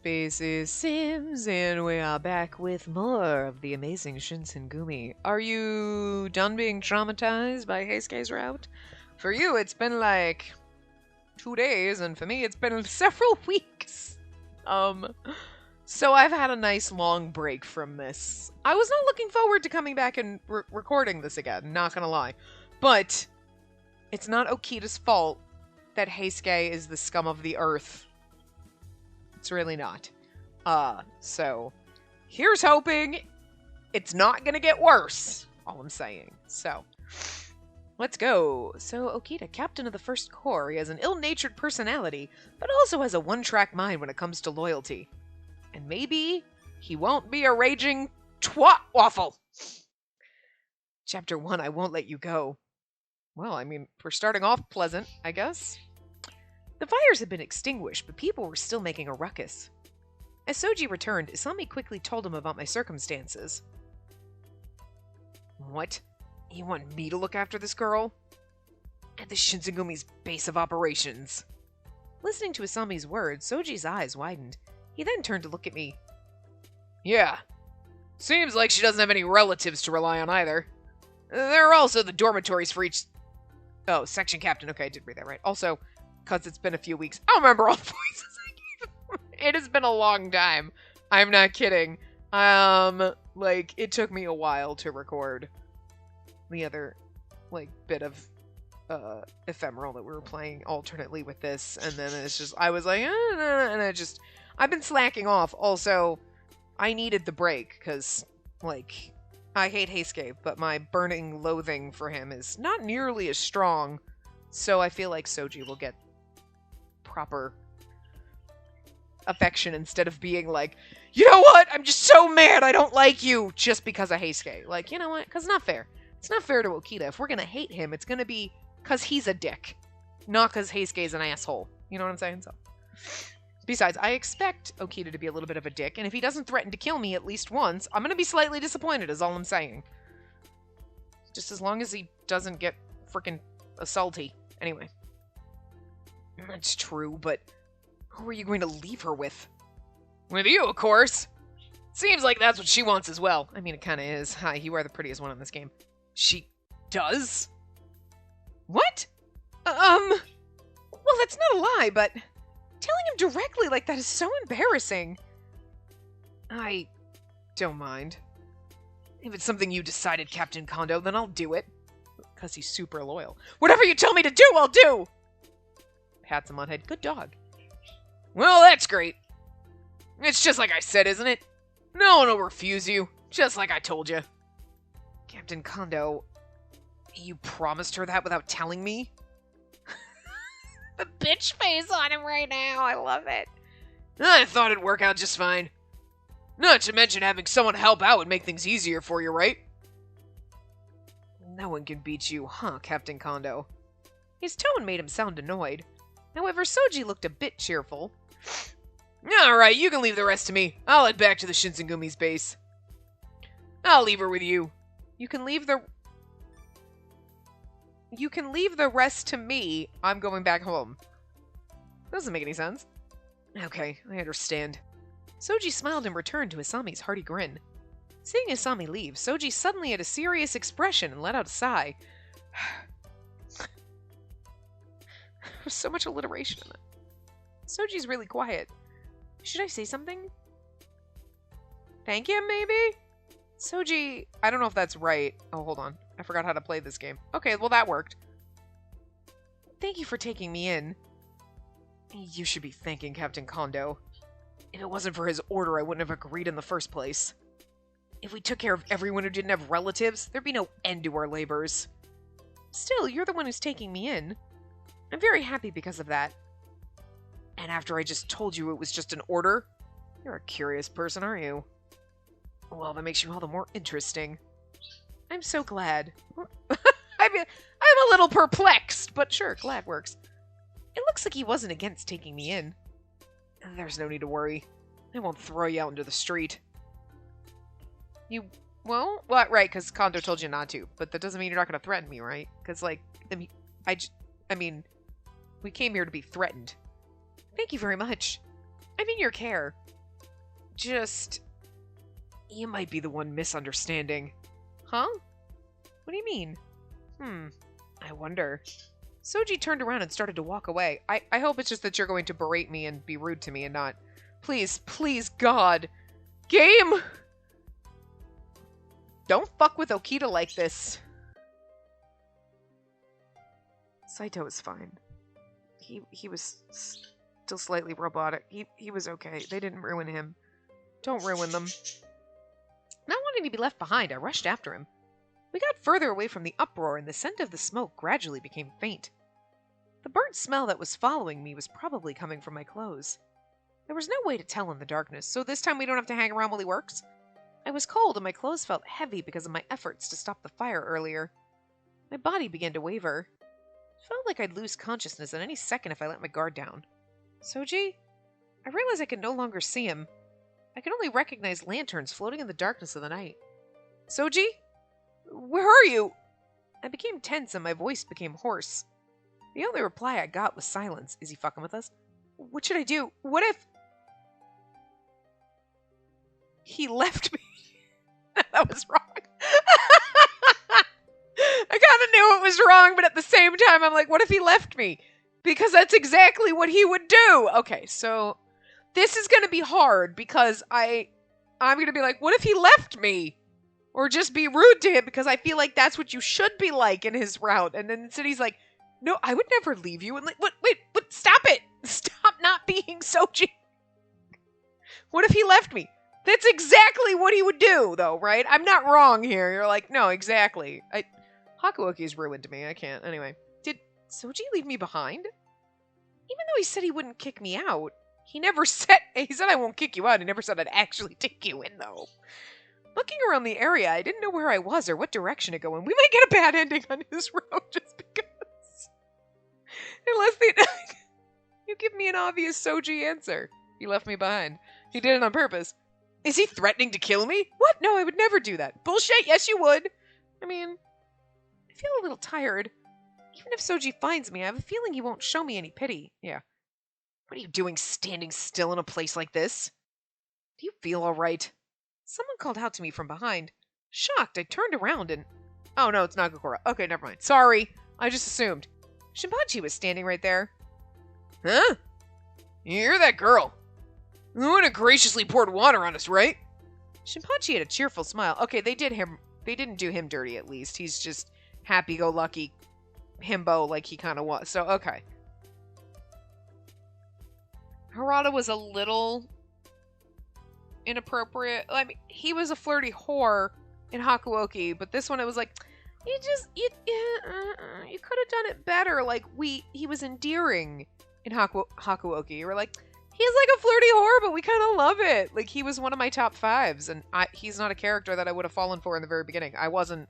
Spacey Sims, and we are back with more of the amazing Shinsengumi. Are you done being traumatized by Heisuke's route? For you, it's been like 2 days, and for me, it's been several weeks. So I've had a nice long break from this. I was not looking forward to coming back and recording this again, not gonna lie. But it's not Okita's fault that Heisuke is the scum of the earth. It's really not. So here's hoping it's not gonna get worse. All I'm saying. So let's go. So Okita, captain of the First Corps, he has an ill-natured personality, but also has a one-track mind when it comes to loyalty. And maybe he won't be a raging twat waffle. Chapter 1, I won't let you go. Well, I mean, we're starting off pleasant, I guess. The fires had been extinguished, but people were still making a ruckus. As Soji returned, Isami quickly told him about my circumstances. What? You want me to look after this girl? At the Shinsengumi's base of operations. Listening to Isami's words, Soji's eyes widened. He then turned to look at me. Yeah. Seems like she doesn't have any relatives to rely on either. There are also the dormitories for each... Oh, section captain. Okay, I did read that right. Also, because it's been a few weeks, I don't remember all the voices I gave him. It has been a long time. I'm not kidding. Like, it took me a while to record the other, like, bit of ephemeral that we were playing alternately with this, and then it's just, I was like, and I just, I've been slacking off. Also, I needed the break, because, like, I hate Heisuke, but my burning loathing for him is not nearly as strong, so I feel like Soji will get proper affection instead of being like, you know what, I'm just so mad I don't like you just because of Heisuke. Like, you know what, because it's not fair. It's not fair to Okita. If we're gonna hate him, it's gonna be because he's a dick, not because Heisuke's an asshole. You know what I'm saying? So, besides, I expect Okita to be a little bit of a dick, and if he doesn't threaten to kill me at least once, I'm gonna be slightly disappointed, is all I'm saying. Just as long as he doesn't get freaking assaulty. Anyway. That's true, but who are you going to leave her with? With you, of course. Seems like that's what she wants as well. I mean, it kind of is. Hi, you are the prettiest one in this game. She does? What? Well, that's not a lie, but telling him directly like that is so embarrassing. I don't mind. If it's something you decided, Captain Kondo, then I'll do it. Because he's super loyal. Whatever you tell me to do, I'll do! Pats him on head. Good dog. Well, that's great. It's just like I said, isn't it? No one will refuse you. Just like I told you. Captain Kondo, you promised her that without telling me? The bitch face on him right now. I love it. I thought it'd work out just fine. Not to mention having someone help out would make things easier for you, right? No one can beat you, huh, Captain Kondo? His tone made him sound annoyed. However, Soji looked a bit cheerful. Alright, you can leave the rest to me. I'll head back to the Shinsengumi's base. I'll leave her with you. You can leave the rest to me. I'm going back home. Doesn't make any sense. Okay, I understand. Soji smiled in return to Isami's hearty grin. Seeing Isami leave, Soji suddenly had a serious expression and let out a sigh. There's so much alliteration in it. Soji's really quiet. Should I say something? Thank him, maybe? Soji, I don't know if that's right. Oh, hold on. I forgot how to play this game. Okay, well that worked. Thank you for taking me in. You should be thanking Captain Kondo. If it wasn't for his order, I wouldn't have agreed in the first place. If we took care of everyone who didn't have relatives, there'd be no end to our labors. Still, you're the one who's taking me in. I'm very happy because of that. And after I just told you it was just an order? You're a curious person, aren't you? Well, that makes you all the more interesting. I'm so glad. I'm a little perplexed, but sure, glad works. It looks like he wasn't against taking me in. There's no need to worry. I won't throw you out into the street. You won't? Well, right, because Kondo told you not to, but that doesn't mean you're not going to threaten me, right? Because, like, I mean, we came here to be threatened. Thank you very much. I'm in your care. You might be the one misunderstanding. Huh? What do you mean? I wonder. Soji turned around and started to walk away. I hope it's just that you're going to berate me and be rude to me and not... Please, please, God. Game! Don't fuck with Okita like this. Saito is fine. He was still slightly robotic. He was okay. They didn't ruin him. Don't ruin them. Not wanting to be left behind, I rushed after him. We got further away from the uproar, and the scent of the smoke gradually became faint. The burnt smell that was following me was probably coming from my clothes. There was no way to tell in the darkness, so this time we don't have to hang around while he works. I was cold, and my clothes felt heavy because of my efforts to stop the fire earlier. My body began to waver. It felt like I'd lose consciousness at any second if I let my guard down. Soji? I realized I could no longer see him. I could only recognize lanterns floating in the darkness of the night. Soji? Where are you? I became tense and my voice became hoarse. The only reply I got was silence. Is he fucking with us? What should I do? What if... He left me. That was wrong. I kind of knew it was wrong, but at the same time, I'm like, what if he left me? Because that's exactly what he would do. Okay, so this is going to be hard because I'm going to be like, what if he left me? Or just be rude to him because I feel like that's what you should be like in his route. And then instead he's like, no, I would never leave you. And like, wait, stop it. Stop not being Soji. What if he left me? That's exactly what he would do, though, right? I'm not wrong here. You're like, no, exactly. Hakuoki's ruined me. I can't. Anyway, did Soji leave me behind? Even though he said he wouldn't kick me out, he said I won't kick you out. He never said I'd actually take you in, though. Looking around the area, I didn't know where I was or what direction to go in. We might get a bad ending on his road just because. Unless you give me an obvious Soji answer. He left me behind. He did it on purpose. Is he threatening to kill me? What? No, I would never do that. Bullshit, yes you would. I mean, I feel a little tired. Even if Soji finds me, I have a feeling he won't show me any pity. Yeah. What are you doing standing still in a place like this? Do you feel alright? Someone called out to me from behind. Shocked, I turned around and... Oh no, it's not Gokora. Okay, never mind. Sorry. I just assumed. Shinpachi was standing right there. Huh? You're that girl. The one who graciously poured water on us, right? Shinpachi had a cheerful smile. Okay, they didn't do him dirty at least. He's just happy-go-lucky himbo like he kind of was. So, okay. Harada was a little inappropriate. I mean, he was a flirty whore in Hakuoki, but this one it was like, you could have done it better. Like, he was endearing in Hakuoki. You were like, he's like a flirty whore, but we kind of love it. Like, he was one of my top fives, and he's not a character that I would have fallen for in the very beginning. I wasn't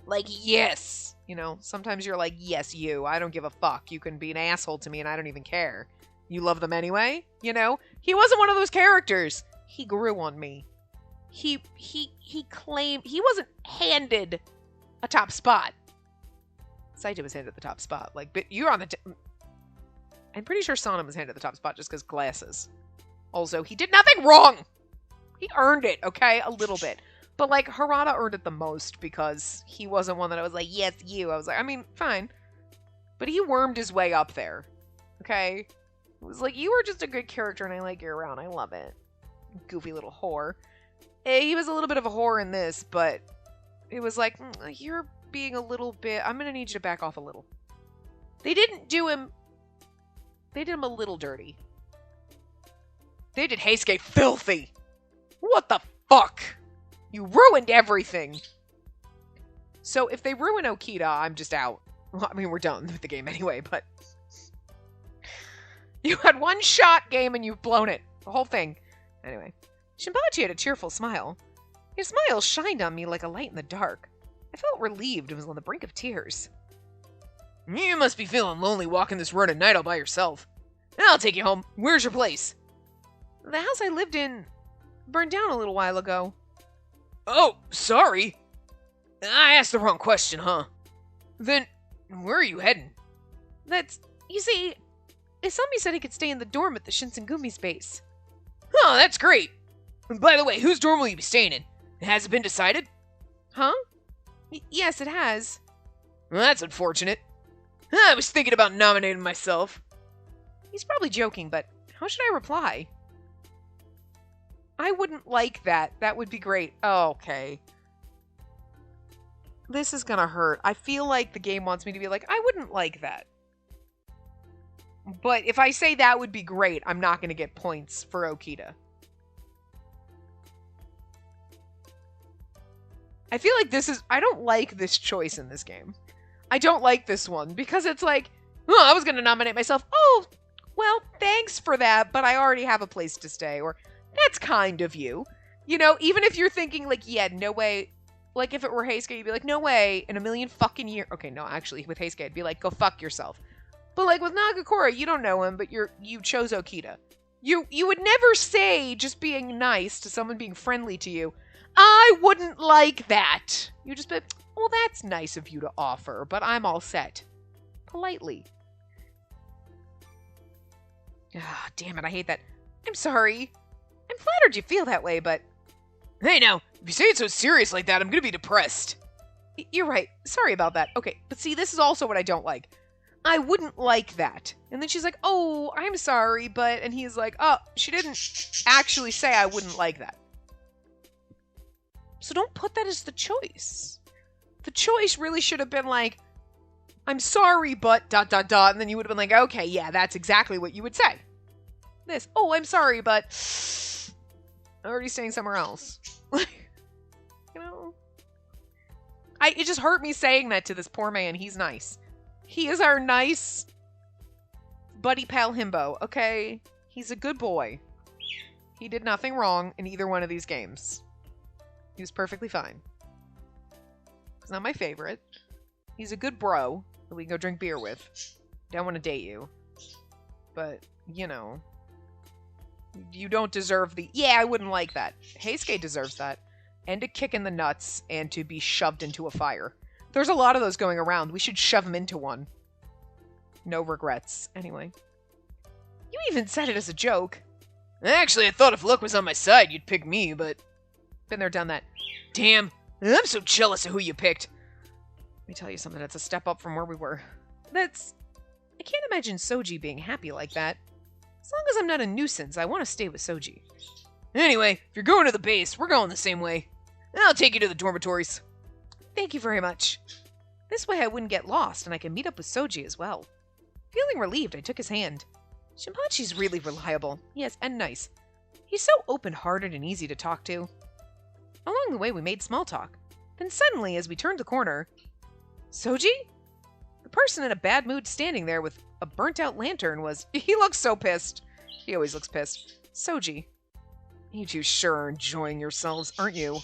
like, yes. You know, sometimes you're like, yes, you. I don't give a fuck. You can be an asshole to me, and I don't even care. You love them anyway, you know? He wasn't one of those characters. He grew on me. He claimed... He wasn't handed a top spot. Saito was handed the top spot. Like, but you're on the... I'm pretty sure Sana was handed the top spot just because glasses. Also, he did nothing wrong! He earned it, okay? A little bit. But, like, Harada earned it the most because he wasn't one that I was like, yes, you. I was like, I mean, fine. But he wormed his way up there. Okay? It was like, you were just a good character and I like you around. I love it. Goofy little whore. He was a little bit of a whore in this, but it was like, you're being a little bit... I'm going to need you to back off a little. They didn't do him... They did him a little dirty. They did Heisuke filthy. What the fuck? You ruined everything. So if they ruin Okita, I'm just out. Well, I mean, we're done with the game anyway, but... You had one shot, game, and you've blown it. The whole thing. Anyway. Shinpachi had a cheerful smile. His smile shined on me like a light in the dark. I felt relieved and was on the brink of tears. You must be feeling lonely walking this road at night all by yourself. I'll take you home. Where's your place? The house I lived in burned down a little while ago. Oh, sorry. I asked the wrong question, huh? Then, where are you heading? You see... Isami said he could stay in the dorm at the Shinsengumi base. Oh, that's great. By the way, whose dorm will you be staying in? Has it been decided? Huh? Yes, it has. Well, that's unfortunate. I was thinking about nominating myself. He's probably joking, but how should I reply? I wouldn't like that. That would be great. Oh, okay. This is gonna hurt. I feel like the game wants me to be like, I wouldn't like that. But if I say that would be great, I'm not gonna get points for Okita. I feel like this is... I don't like this choice in this game. I don't like this one, because it's like, oh, I was gonna nominate myself. Oh, well, thanks for that, but I already have a place to stay. Or, that's kind of you. You know, even if you're thinking, like, yeah, no way... Like, if it were Heisuke, you'd be like, no way, in a million fucking years... Okay, no, actually, with Heisuke, I'd be like, go fuck yourself. But, like, with Nagakura, you don't know him, but you chose Okita. You would never say, just being nice to someone being friendly to you, I wouldn't like that. You just be like, well, that's nice of you to offer, but I'm all set. Politely. Ah, damn it, I hate that. I'm sorry. I'm flattered you feel that way, but... Hey, now, if you say it so serious like that, I'm gonna be depressed. You're right. Sorry about that. Okay, but see, this is also what I don't like. I wouldn't like that. And then she's like, oh, I'm sorry, but... And he's like, oh, she didn't actually say I wouldn't like that. So don't put that as the choice. The choice really should have been like, I'm sorry, but ... And then you would have been like, okay, yeah, that's exactly what you would say. This, oh, I'm sorry, but... I'm already staying somewhere else. You know? It just hurt me saying that to this poor man. He's nice. He is our nice buddy pal himbo, okay? He's a good boy. He did nothing wrong in either one of these games. He was perfectly fine. He's not my favorite. He's a good bro that we can go drink beer with. Don't want to date you. But, you know. You don't deserve the... Yeah, I wouldn't like that. Heisuke deserves that. And a kick in the nuts, and to be shoved into a fire. There's a lot of those going around. We should shove him into one. No regrets. Anyway. You even said it as a joke. Actually, I thought if luck was on my side, you'd pick me, but... Been there, done that. Damn, I'm so jealous of who you picked. Let me tell you something, that's a step up from where we were. I can't imagine Soji being happy like that. As long as I'm not a nuisance, I want to stay with Soji. Anyway, if you're going to the base, we're going the same way. I'll take you to the dormitories. Thank you very much. This way I wouldn't get lost, and I can meet up with Soji as well. Feeling relieved, I took his hand. Shinpachi's really reliable. Yes, and nice. He's so open-hearted and easy to talk to. Along the way, we made small talk. Then suddenly, as we turned the corner... Soji? The person in a bad mood standing there with a burnt-out lantern was... He looks so pissed. He always looks pissed. Soji. You two sure are enjoying yourselves, aren't you?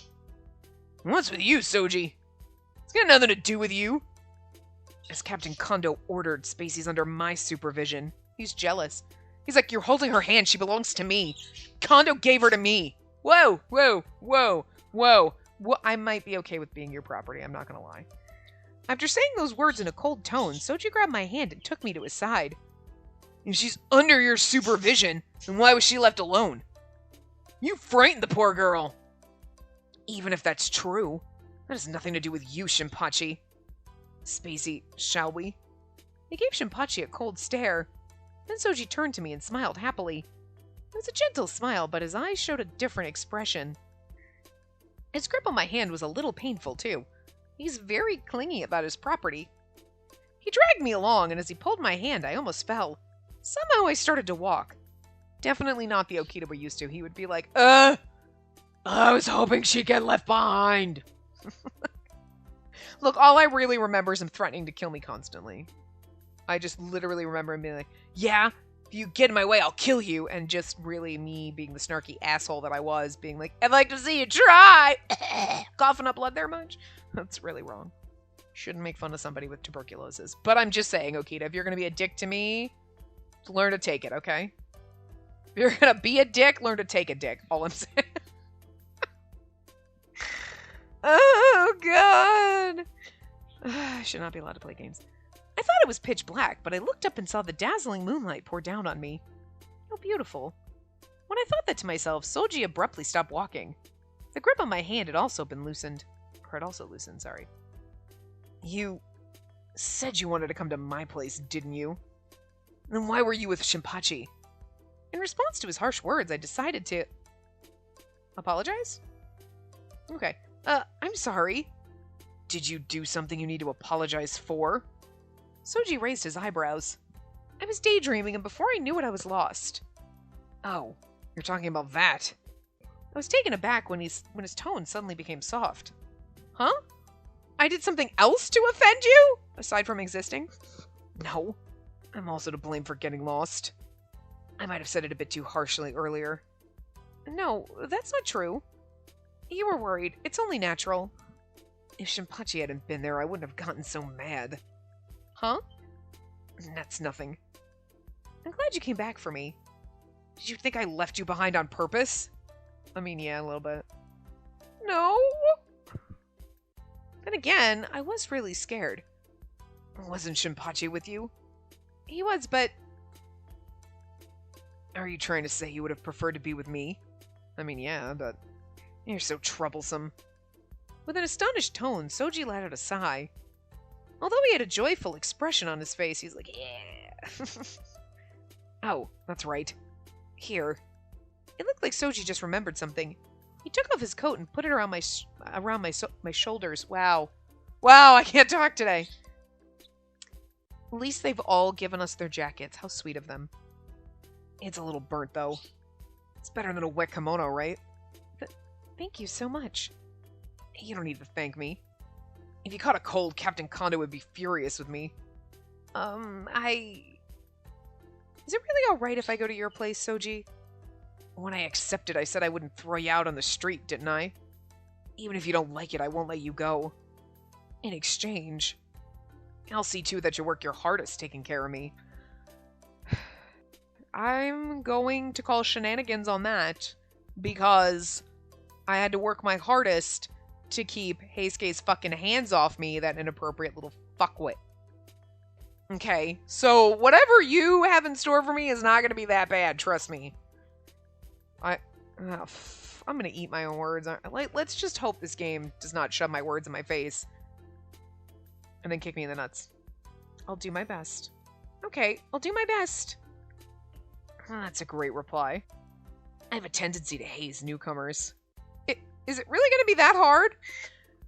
What's with you, Soji? It's got nothing to do with you. As Captain Kondo ordered, Spacey's under my supervision. He's jealous. He's like, you're holding her hand, she belongs to me. Kondo gave her to me. Whoa, whoa, whoa, whoa. I might be okay with being your property, I'm not gonna lie. After saying those words in a cold tone, Soji grabbed my hand and took me to his side. If she's under your supervision, then why was she left alone? You frightened the poor girl. Even if that's true, that has nothing to do with you, Shinpachi. Spacey, shall we? He gave Shinpachi a cold stare. Then Soji turned to me and smiled happily. It was a gentle smile, but his eyes showed a different expression. His grip on my hand was a little painful, too. He's very clingy about his property. He dragged me along, and as he pulled my hand, I almost fell. Somehow I started to walk. Definitely not the Okita we're used to. He would be like, I was hoping she'd get left behind. Look, all I really remember is him threatening to kill me constantly. I just literally remember him being like, yeah, if you get in my way, I'll kill you. And just really me being the snarky asshole that I was, being like, I'd like to see you try. Coughing up blood there much? That's really wrong. Shouldn't make fun of somebody with tuberculosis. But I'm just saying, Okita, if you're going to be a dick to me, learn to take it, okay? If you're going to be a dick, learn to take a dick. All I'm saying. Oh, God. I should not be allowed to play games. I thought it was pitch black, but I looked up and saw the dazzling moonlight pour down on me. How beautiful. When I thought that to myself, Soji abruptly stopped walking. The grip on my hand had also loosened, sorry. You said you wanted to come to my place, didn't you? Then why were you with Shinpachi? In response to his harsh words, I decided to... apologize? Okay. I'm sorry. Did you do something you need to apologize for? Soji raised his eyebrows. I was daydreaming, and before I knew it, I was lost. Oh, you're talking about that. I was taken aback when his tone suddenly became soft. Huh? I did something else to offend you? Aside from existing? No. I'm also to blame for getting lost. I might have said it a bit too harshly earlier. No, that's not true. You were worried. It's only natural. If Shinpachi hadn't been there, I wouldn't have gotten so mad. Huh? That's nothing. I'm glad you came back for me. Did you think I left you behind on purpose? I mean, yeah, a little bit. No. Then again, I was really scared. Wasn't Shinpachi with you? He was, but... Are you trying to say you would have preferred to be with me? I mean, yeah, but... You're so troublesome. With an astonished tone, Soji let out a sigh. Although he had a joyful expression on his face, he's like, yeah. Oh, that's right. Here. It looked like Soji just remembered something. He took off his coat and put it around my shoulders. Wow. Wow, I can't talk today. At least they've all given us their jackets. How sweet of them. It's a little burnt, though. It's better than a wet kimono, right? Thank you so much. You don't need to thank me. If you caught a cold, Captain Kondo would be furious with me. Is it really alright if I go to your place, Soji? When I accepted, I said I wouldn't throw you out on the street, didn't I? Even if you don't like it, I won't let you go. In exchange, I'll see too that you work your hardest taking care of me. I'm going to call shenanigans on that, because I had to work my hardest to keep Heisuke's fucking hands off me, that inappropriate little fuckwit. Okay, so whatever you have in store for me is not going to be that bad, trust me. I'm going to eat my own words. Let's just hope this game does not shove my words in my face and then kick me in the nuts. I'll do my best. Okay, I'll do my best. That's a great reply. I have a tendency to haze newcomers. Is it really going to be that hard?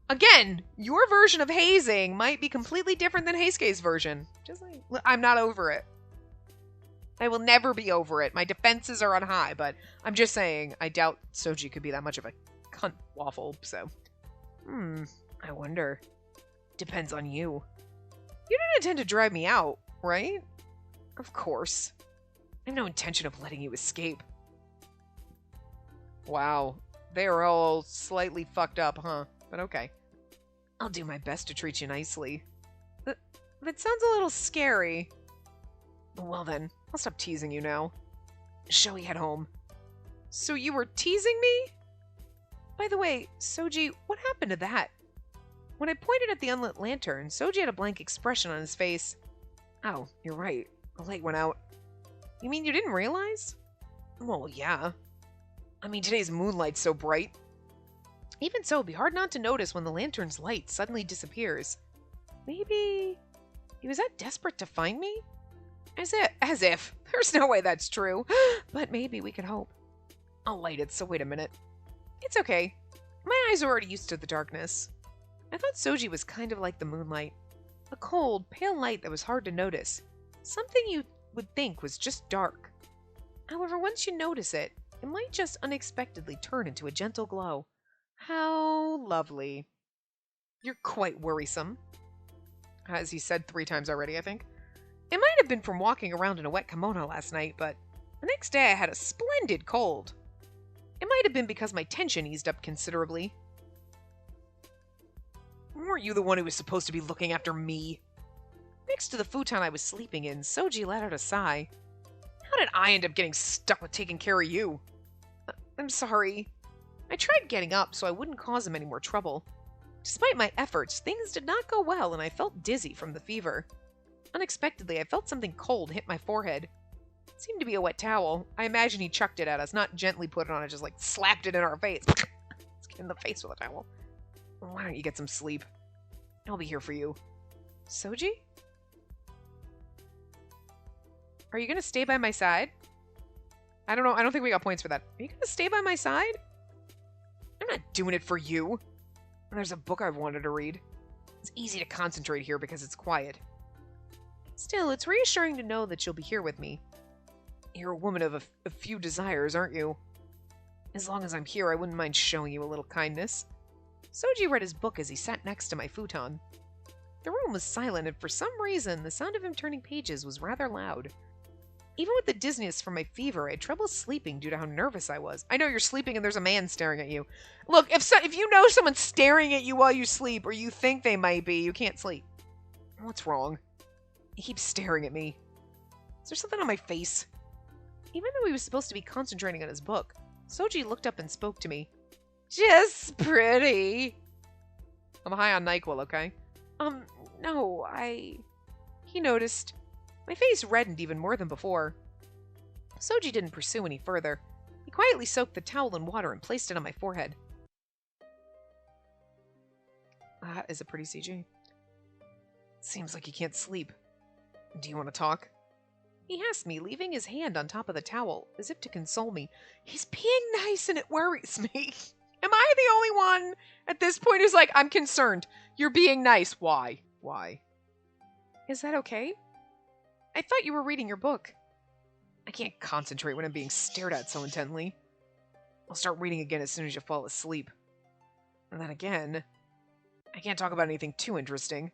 Again, your version of hazing might be completely different than Heisuke's version. Just like, I'm not over it. I will never be over it. My defenses are on high, but I'm just saying, I doubt Soji could be that much of a cunt waffle, so. I wonder. Depends on you. You don't intend to drive me out, right? Of course. I have no intention of letting you escape. Wow. They are all slightly fucked up, huh? But okay. I'll do my best to treat you nicely. That sounds a little scary. Well then, I'll stop teasing you now. Shall we head home? So you were teasing me? By the way, Soji, what happened to that? When I pointed at the unlit lantern, Soji had a blank expression on his face. Oh, you're right. The light went out. You mean you didn't realize? Well, yeah. I mean, today's moonlight's so bright. Even so, it'd be hard not to notice when the lantern's light suddenly disappears. Maybe he was that desperate to find me? As if. There's no way that's true. But maybe we can hope. I'll light it, so wait a minute. It's okay. My eyes are already used to the darkness. I thought Soji was kind of like the moonlight. A cold, pale light that was hard to notice. Something you would think was just dark. However, once you notice it, it might just unexpectedly turn into a gentle glow. How lovely. You're quite worrisome. As he said 3 times already, I think. It might have been from walking around in a wet kimono last night, but the next day I had a splendid cold. It might have been because my tension eased up considerably. Weren't you the one who was supposed to be looking after me? Next to the futon I was sleeping in, Soji let out a sigh. How did I end up getting stuck with taking care of you? I'm sorry. I tried getting up so I wouldn't cause him any more trouble. Despite my efforts, things did not go well and I felt dizzy from the fever. Unexpectedly, I felt something cold hit my forehead. It seemed to be a wet towel. I imagine he chucked it at us, not gently put it on it, just like slapped it in our face. Let's get in the face with a towel. Why don't you get some sleep? I'll be here for you. Soji? Are you gonna stay by my side? I don't know. I don't think we got points for that. Are you gonna stay by my side? I'm not doing it for you. There's a book I've wanted to read. It's easy to concentrate here because it's quiet. Still, it's reassuring to know that you'll be here with me. You're a woman of a few desires, aren't you? As long as I'm here, I wouldn't mind showing you a little kindness. Soji read his book as he sat next to my futon. The room was silent, and for some reason, the sound of him turning pages was rather loud. Even with the dizziness from my fever, I had trouble sleeping due to how nervous I was. I know you're sleeping and there's a man staring at you. Look, if you know someone's staring at you while you sleep, or you think they might be, you can't sleep. What's wrong? He keeps staring at me. Is there something on my face? Even though he was supposed to be concentrating on his book, Soji looked up and spoke to me. Just pretty. I'm high on NyQuil, okay? No, He noticed. My face reddened even more than before. Soji didn't pursue any further. He quietly soaked the towel in water and placed it on my forehead. That is a pretty CG. Seems like he can't sleep. Do you want to talk? He asked me, leaving his hand on top of the towel, as if to console me. He's being nice and it worries me. Am I the only one at this point who's like, I'm concerned. You're being nice. Why? Why? Is that okay? I thought you were reading your book. I can't concentrate when I'm being stared at so intently. I'll start reading again as soon as you fall asleep. And then again, I can't talk about anything too interesting.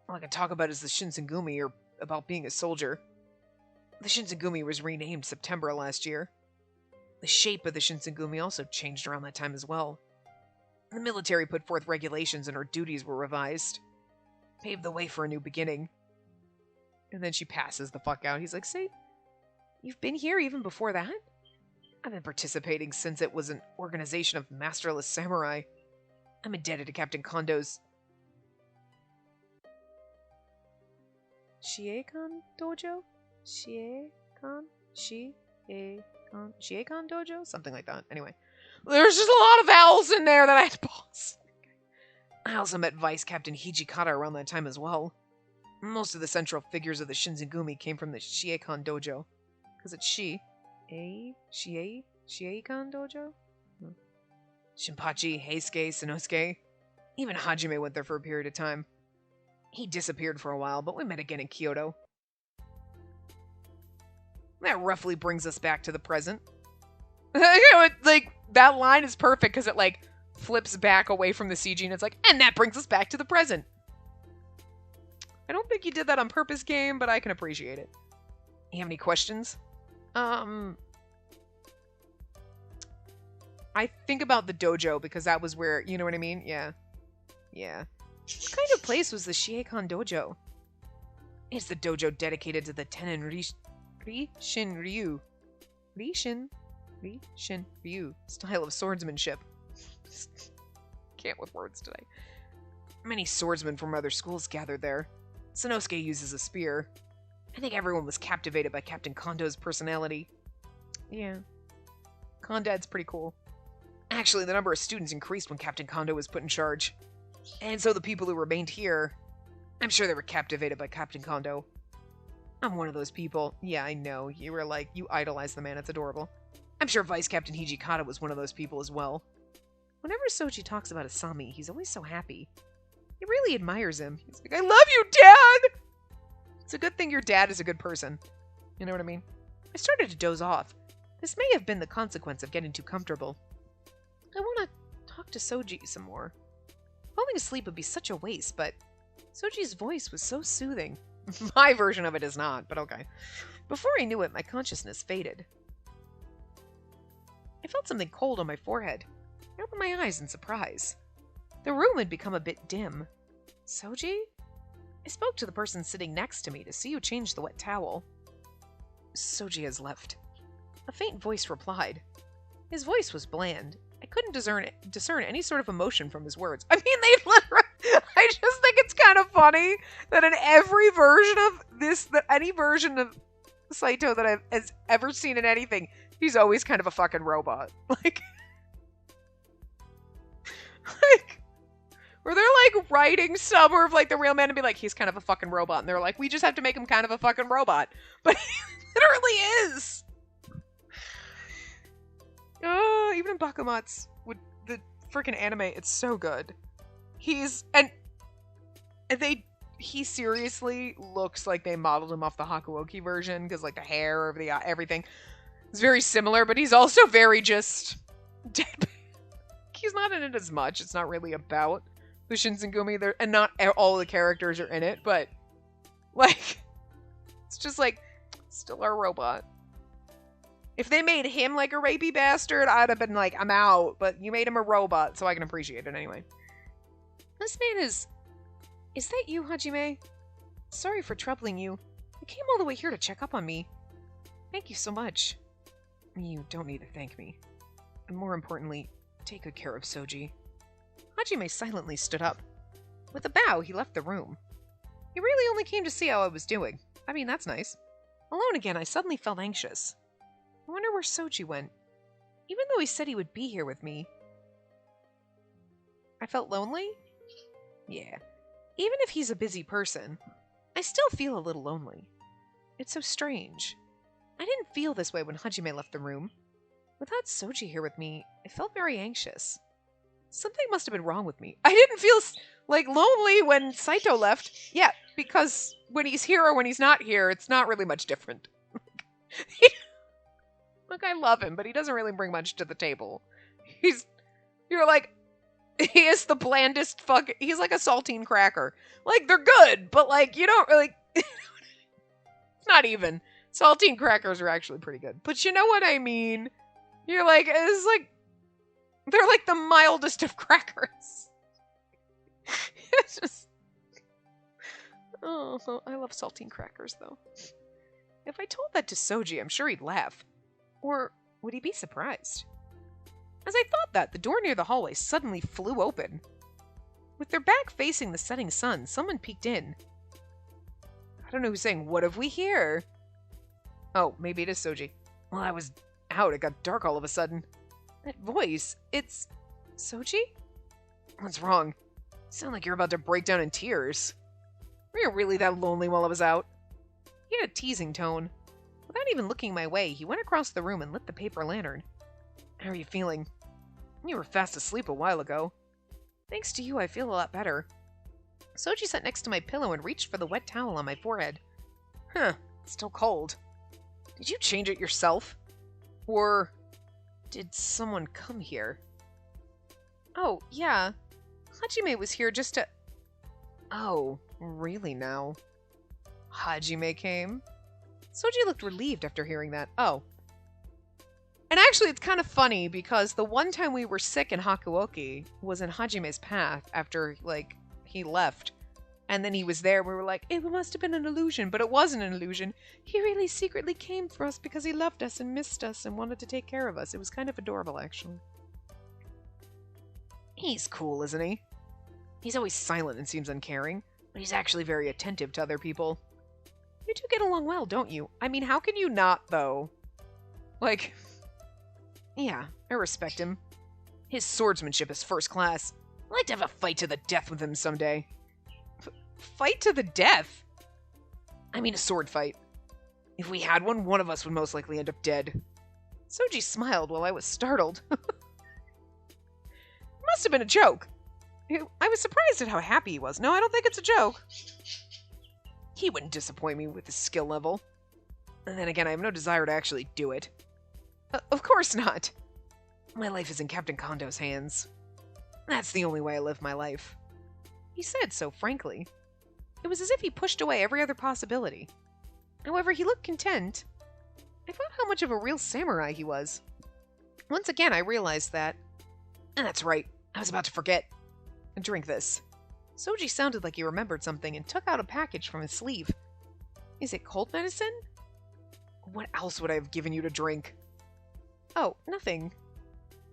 All I can talk about is the Shinsengumi or about being a soldier. The Shinsengumi was renamed September last year. The shape of the Shinsengumi also changed around that time as well. The military put forth regulations and our duties were revised. Paved the way for a new beginning. And then she passes the fuck out. He's like, see? You've been here even before that? I've been participating since it was an organization of masterless samurai. I'm indebted to Captain Kondo's... Shiekon Dojo? Shiekon Dojo? Something like that. Anyway. There's just a lot of vowels in there that I had to pause. I also met Vice Captain Hijikata around that time as well. Most of the central figures of the Shinsengumi came from the Shiekon Dojo. Because it's Shiekon Dojo? Shinpachi, Heisuke, Sanosuke. Even Hajime went there for a period of time. He disappeared for a while, but we met again in Kyoto. That roughly brings us back to the present. Like, that line is perfect because it, like, flips back away from the CG and it's like, and that brings us back to the present. I don't think you did that on purpose, game, but I can appreciate it. You have any questions? I think about the dojo because that was where, you know what I mean? Yeah. Yeah. What kind of place was the Shiekon Dojo? It's the dojo dedicated to the Tenin Rishin Ryu style of swordsmanship. Can't with words today. Many swordsmen from other schools gathered there. Sanosuke uses a spear. I think everyone was captivated by Captain Kondo's personality. Yeah. Kondad's pretty cool. Actually, the number of students increased when Captain Kondo was put in charge. And so the people who remained here, I'm sure they were captivated by Captain Kondo. I'm one of those people. Yeah, I know. You were like, you idolize the man. It's adorable. I'm sure Vice Captain Hijikata was one of those people as well. Whenever Soji talks about Asami, he's always so happy. He really admires him. He's like, I love you, Dad! It's a good thing your dad is a good person. You know what I mean? I started to doze off. This may have been the consequence of getting too comfortable. I want to talk to Soji some more. Falling asleep would be such a waste, but Soji's voice was so soothing. My version of it is not, but okay. Before I knew it, my consciousness faded. I felt something cold on my forehead. I opened my eyes in surprise. The room had become a bit dim. Soji? I spoke to the person sitting next to me to see who changed the wet towel. Soji has left. A faint voice replied. His voice was bland. I couldn't discern any sort of emotion from his words. I mean, they literally... I just think it's kind of funny that in every version of this, that any version of Saito that I've has ever seen in anything. He's always kind of a fucking robot. Like, like, where they're like writing somewhere of like the real man and be like, he's kind of a fucking robot. And they're like, we just have to make him kind of a fucking robot. But he literally is. Oh, even in Bakumatsu, with the freaking anime, it's so good. He seriously looks like they modeled him off the Hakuoki version, because like the hair, the everything is very similar, but he's also very just dead. He's not in it as much. It's not really about the Shinsengumi there, and not all the characters are in it, but like it's just like still our robot. If they made him like a rapey bastard, I'd have been like, I'm out, but you made him a robot, so I can appreciate it anyway. This man is that you, Hajime? Sorry for troubling you. You came all the way here to check up on me. Thank you so much. You don't need to thank me. And more importantly, take good care of Soji. Hajime silently stood up. With a bow, he left the room. He really only came to see how I was doing. I mean, that's nice. Alone again, I suddenly felt anxious. I wonder where Soji went. Even though he said he would be here with me. I felt lonely? Yeah. Even if he's a busy person, I still feel a little lonely. It's so strange. I didn't feel this way when Hajime left the room. Without Soji here with me, I felt very anxious. Something must have been wrong with me. I didn't feel like lonely when Saito left. Yeah, because when he's here or when he's not here, it's not really much different. Look, I love him, but he doesn't really bring much to the table. You're like, he is the blandest he's like a saltine cracker. Like, they're good, but like, you don't really, it's not even. Saltine crackers are actually pretty good. But you know what I mean? You're like, it's like, they're like the mildest of crackers. It's just, oh, I love saltine crackers though. If I told that to Soji, I'm sure he'd laugh. Or would he be surprised? As I thought that, the door near the hallway suddenly flew open. With their back facing the setting sun, someone peeked in. I don't know who's saying, what have we here? Oh, maybe it is Soji. Well, I was out. It got dark all of a sudden. That voice, it's Soji? What's wrong? You sound like you're about to break down in tears. Were you really that lonely while I was out? He had a teasing tone. Without even looking my way, he went across the room and lit the paper lantern. How are you feeling? You were fast asleep a while ago. Thanks to you, I feel a lot better. Soji sat next to my pillow and reached for the wet towel on my forehead. Huh, it's still cold. Did you change it yourself? Or did someone come here? Oh, yeah. Hajime was here just to... Oh, really now? Hajime came? Soji looked relieved after hearing that. Oh. And actually, it's kind of funny, because the one time we were sick in Hakuoki was in Hajime's path after, like, he left. And then he was there, we were like, it must have been an illusion, but it wasn't an illusion. He really secretly came for us because he loved us and missed us and wanted to take care of us. It was kind of adorable, actually. He's cool, isn't he? He's always silent and seems uncaring, but he's actually very attentive to other people. You two get along well, don't you? I mean, how can you not, though? Like, yeah, I respect him. His swordsmanship is first class. I'd like to have a fight to the death with him someday. Fight to the death? I mean a sword fight. If we had one, one of us would most likely end up dead. Soji smiled while I was startled. It must have been a joke. I was surprised at how happy he was. No, I don't think it's a joke. He wouldn't disappoint me with his skill level. And then again, I have no desire to actually do it. Of course not. My life is in Captain Kondo's hands. That's the only way I live my life. He said so frankly. It was as if he pushed away every other possibility. However, he looked content. I thought how much of a real samurai he was. Once again, I realized that. And that's right, I was about to forget. Drink this. Soji sounded like he remembered something and took out a package from his sleeve. Is it cold medicine? What else would I have given you to drink? Oh, nothing.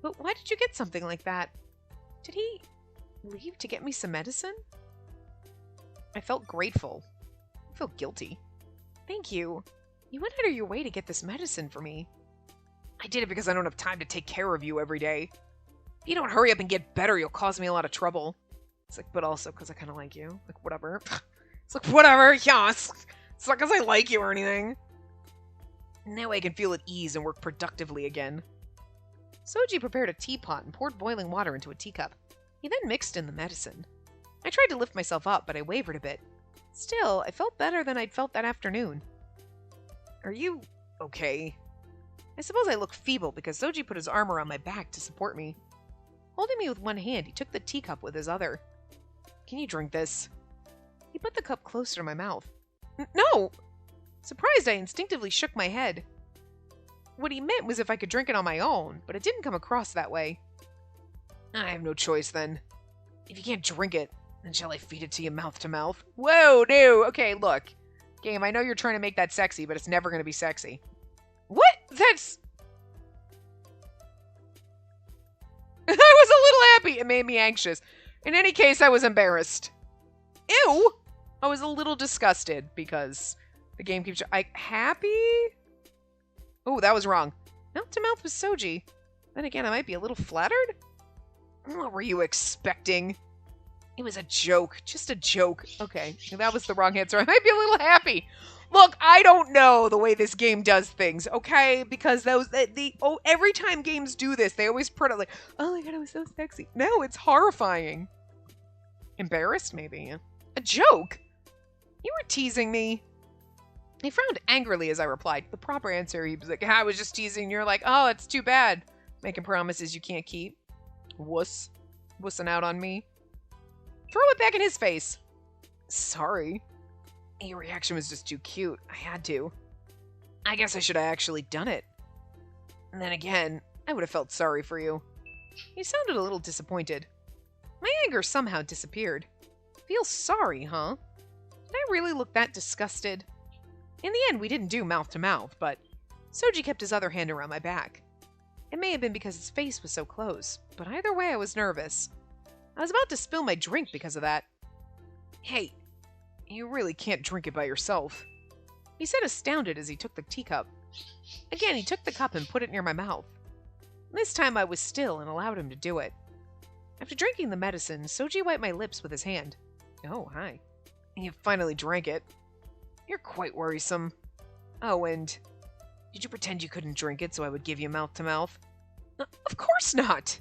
But why did you get something like that? Did he leave to get me some medicine? I felt grateful. I felt guilty. Thank you. You went out of your way to get this medicine for me. I did it because I don't have time to take care of you every day. If you don't hurry up and get better, you'll cause me a lot of trouble. It's like, but also because I kind of like you. Like, whatever. It's like, whatever, yeah. It's not because I like you or anything. Now I can feel at ease and work productively again. Soji prepared a teapot and poured boiling water into a teacup. He then mixed in the medicine. I tried to lift myself up, but I wavered a bit. Still, I felt better than I'd felt that afternoon. Are you okay? I suppose I look feeble because Soji put his arm around my back to support me. Holding me with one hand, he took the teacup with his other. Can you drink this? He put the cup closer to my mouth. No! Surprised, I instinctively shook my head. What he meant was if I could drink it on my own, but it didn't come across that way. I have no choice then. If you can't drink it, then shall I feed it to you mouth to mouth? Whoa, no! Okay, look. Game, I know you're trying to make that sexy, but it's never going to be sexy. What? That's... I was a little happy. It made me anxious. In any case, I was embarrassed. Ew! I was a little disgusted because the game keeps... happy? Oh, that was wrong. Mouth to mouth with Soji. Then again, I might be a little flattered? What were you expecting? It was a joke. Just a joke. Okay, that was the wrong answer. I might be a little happy. Look, I don't know the way this game does things, okay? Because every time games do this, they always put it like, oh my god, it was so sexy. No, it's horrifying. Embarrassed, maybe. A joke? You were teasing me. He frowned angrily as I replied. The proper answer, he was like, I was just teasing. You're like, oh, it's too bad. Making promises you can't keep. Wuss. Wussing out on me. Throw it back in his face. Sorry. Your reaction was just too cute. I had to. I guess I should have actually done it. And then again, I would have felt sorry for you. You sounded a little disappointed. My anger somehow disappeared. Feel sorry, huh? Did I really look that disgusted? In the end, we didn't do mouth to mouth, but Soji kept his other hand around my back. It may have been because his face was so close, but either way I was nervous. I was about to spill my drink because of that. Hey, you really can't drink it by yourself, he said, astounded as he took the teacup. Again, he took the cup and put it near my mouth. This time I was still and allowed him to do it. After drinking the medicine, Soji wiped my lips with his hand. Oh, hi. You finally drank it. You're quite worrisome. Oh, and did you pretend you couldn't drink it so I would give you mouth to mouth? Of course not!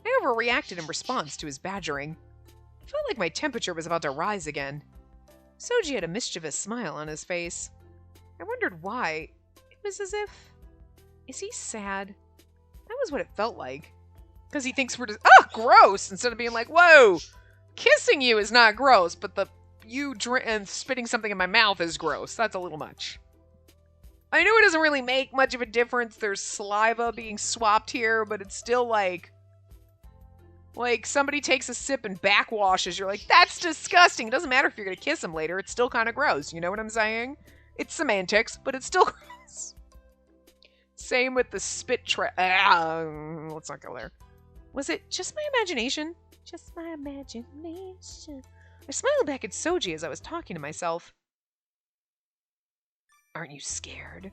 I overreacted in response to his badgering. I felt like my temperature was about to rise again. Soji had a mischievous smile on his face. I wondered why. It was as if... Is he sad? That was what it felt like. Because he thinks we're just... Ah, gross! Instead of being like, whoa! Kissing you is not gross, but and spitting something in my mouth is gross. That's a little much. I know it doesn't really make much of a difference. There's saliva being swapped here, but it's still like somebody takes a sip and backwashes. You're like, that's disgusting. It doesn't matter if you're going to kiss him later. It's still kind of gross. You know what I'm saying? It's semantics, but it's still gross. Same with the spit let's not go there. Was it just my imagination? Just my imagination. I smiled back at Soji as I was talking to myself. Aren't you scared?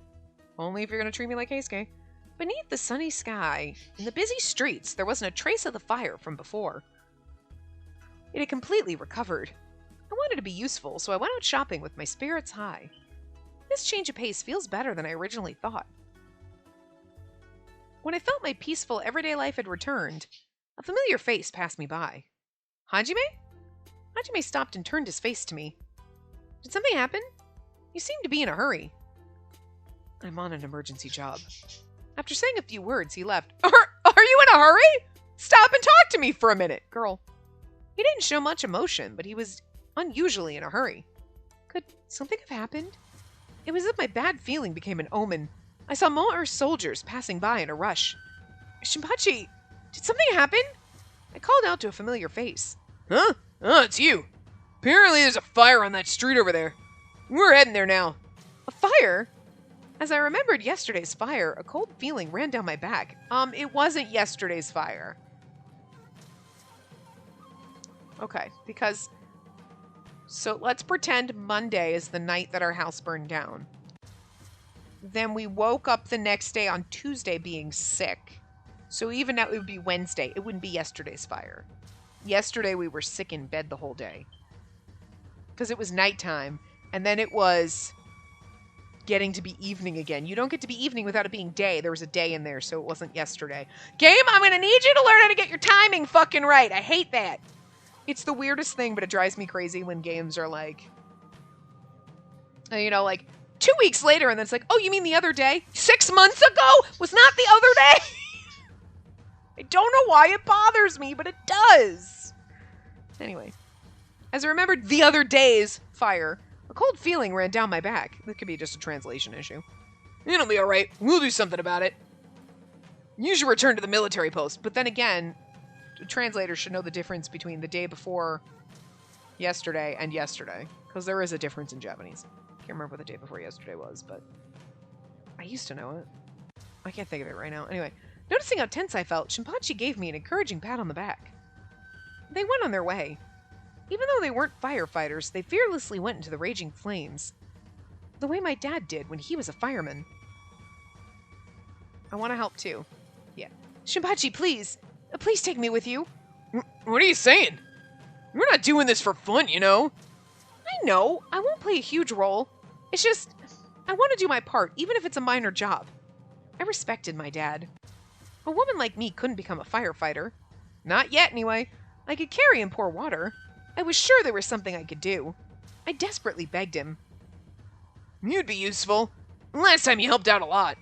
Only if you're going to treat me like Keisuke. Beneath the sunny sky, in the busy streets, there wasn't a trace of the fire from before. It had completely recovered. I wanted to be useful, so I went out shopping with my spirits high. This change of pace feels better than I originally thought. When I felt my peaceful, everyday life had returned, a familiar face passed me by. Hajime? Hajime stopped and turned his face to me. Did something happen? You seem to be in a hurry. I'm on an emergency job. After saying a few words, he left. Are you in a hurry? Stop and talk to me for a minute, girl. He didn't show much emotion, but he was unusually in a hurry. Could something have happened? It was as if my bad feeling became an omen. I saw more soldiers passing by in a rush. Shinpachi, did something happen? I called out to a familiar face. Huh? Oh, it's you. Apparently there's a fire on that street over there. We're heading there now. A fire? As I remembered yesterday's fire, a cold feeling ran down my back. It wasn't yesterday's fire. Okay, because... So let's pretend Monday is the night that our house burned down. Then we woke up the next day on Tuesday being sick. So even now it would be Wednesday. It wouldn't be yesterday's fire. Yesterday we were sick in bed the whole day. Because it was nighttime. And then it was getting to be evening again. You don't get to be evening without it being day. There was a day in there, so it wasn't yesterday. Game, I'm going to need you to learn how to get your timing fucking right. I hate that. It's the weirdest thing, but it drives me crazy when games are like, you know, like 2 weeks later, and then it's like, oh, you mean the other day? 6 months ago was not the other day? I don't know why it bothers me, but it does. Anyway, as I remembered the other day's fire, a cold feeling ran down my back. That could be just a translation issue. It'll be alright. We'll do something about it. You should return to the military post. But then again, the translator should know the difference between the day before yesterday and yesterday. Because there is a difference in Japanese. I can't remember what the day before yesterday was, but I used to know it. I can't think of it right now. Anyway, noticing how tense I felt, Shinpachi gave me an encouraging pat on the back. They went on their way. Even though they weren't firefighters, they fearlessly went into the raging flames. The way my dad did when he was a fireman. I want to help too. Yeah. Shinpachi, please. Please take me with you. What are you saying? We're not doing this for fun, you know? I know. I won't play a huge role. It's just, I want to do my part, even if it's a minor job. I respected my dad. A woman like me couldn't become a firefighter. Not yet, anyway. I could carry and pour water. I was sure there was something I could do. I desperately begged him. You'd be useful. Last time you helped out a lot.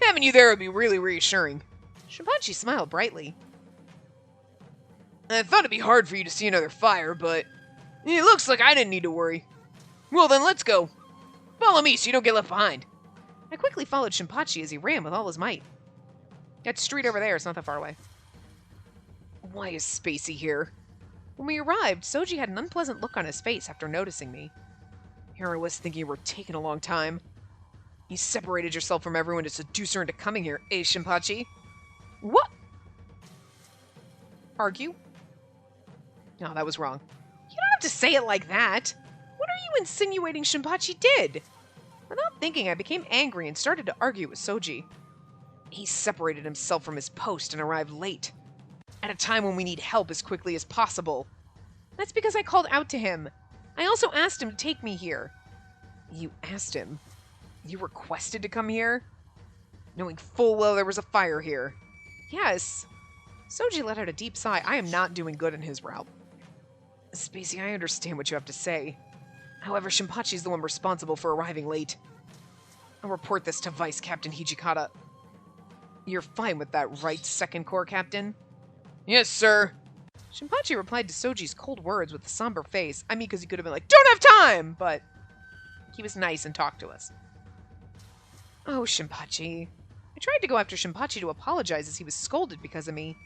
Having you there would be really reassuring. Shinpachi smiled brightly. I thought it'd be hard for you to see another fire, but it looks like I didn't need to worry. Well then, let's go. Follow me so you don't get left behind. I quickly followed Shinpachi as he ran with all his might. That street over there is not that far away. Why is Spacey here? When we arrived, Soji had an unpleasant look on his face after noticing me. Here I was thinking you were taking a long time. You separated yourself from everyone to seduce her into coming here, eh, Shinpachi? What? Argue? No, that was wrong. You don't have to say it like that. What are you insinuating Shinpachi did? Without thinking, I became angry and started to argue with Soji. He separated himself from his post and arrived late. At a time when we need help as quickly as possible. That's because I called out to him. I also asked him to take me here. You asked him? You requested to come here? Knowing full well there was a fire here. Yes. Soji let out a deep sigh. I am not doing good in his route. Spacey, I understand what you have to say. However, Shinpachi's the one responsible for arriving late. I'll report this to Vice Captain Hijikata. You're fine with that, right, Second Corps Captain? Yes, sir. Shinpachi replied to Soji's cold words with a somber face. I mean, because he could have been like, don't have time! But he was nice and talked to us. Oh, Shinpachi. I tried to go after Shinpachi to apologize as he was scolded because of me.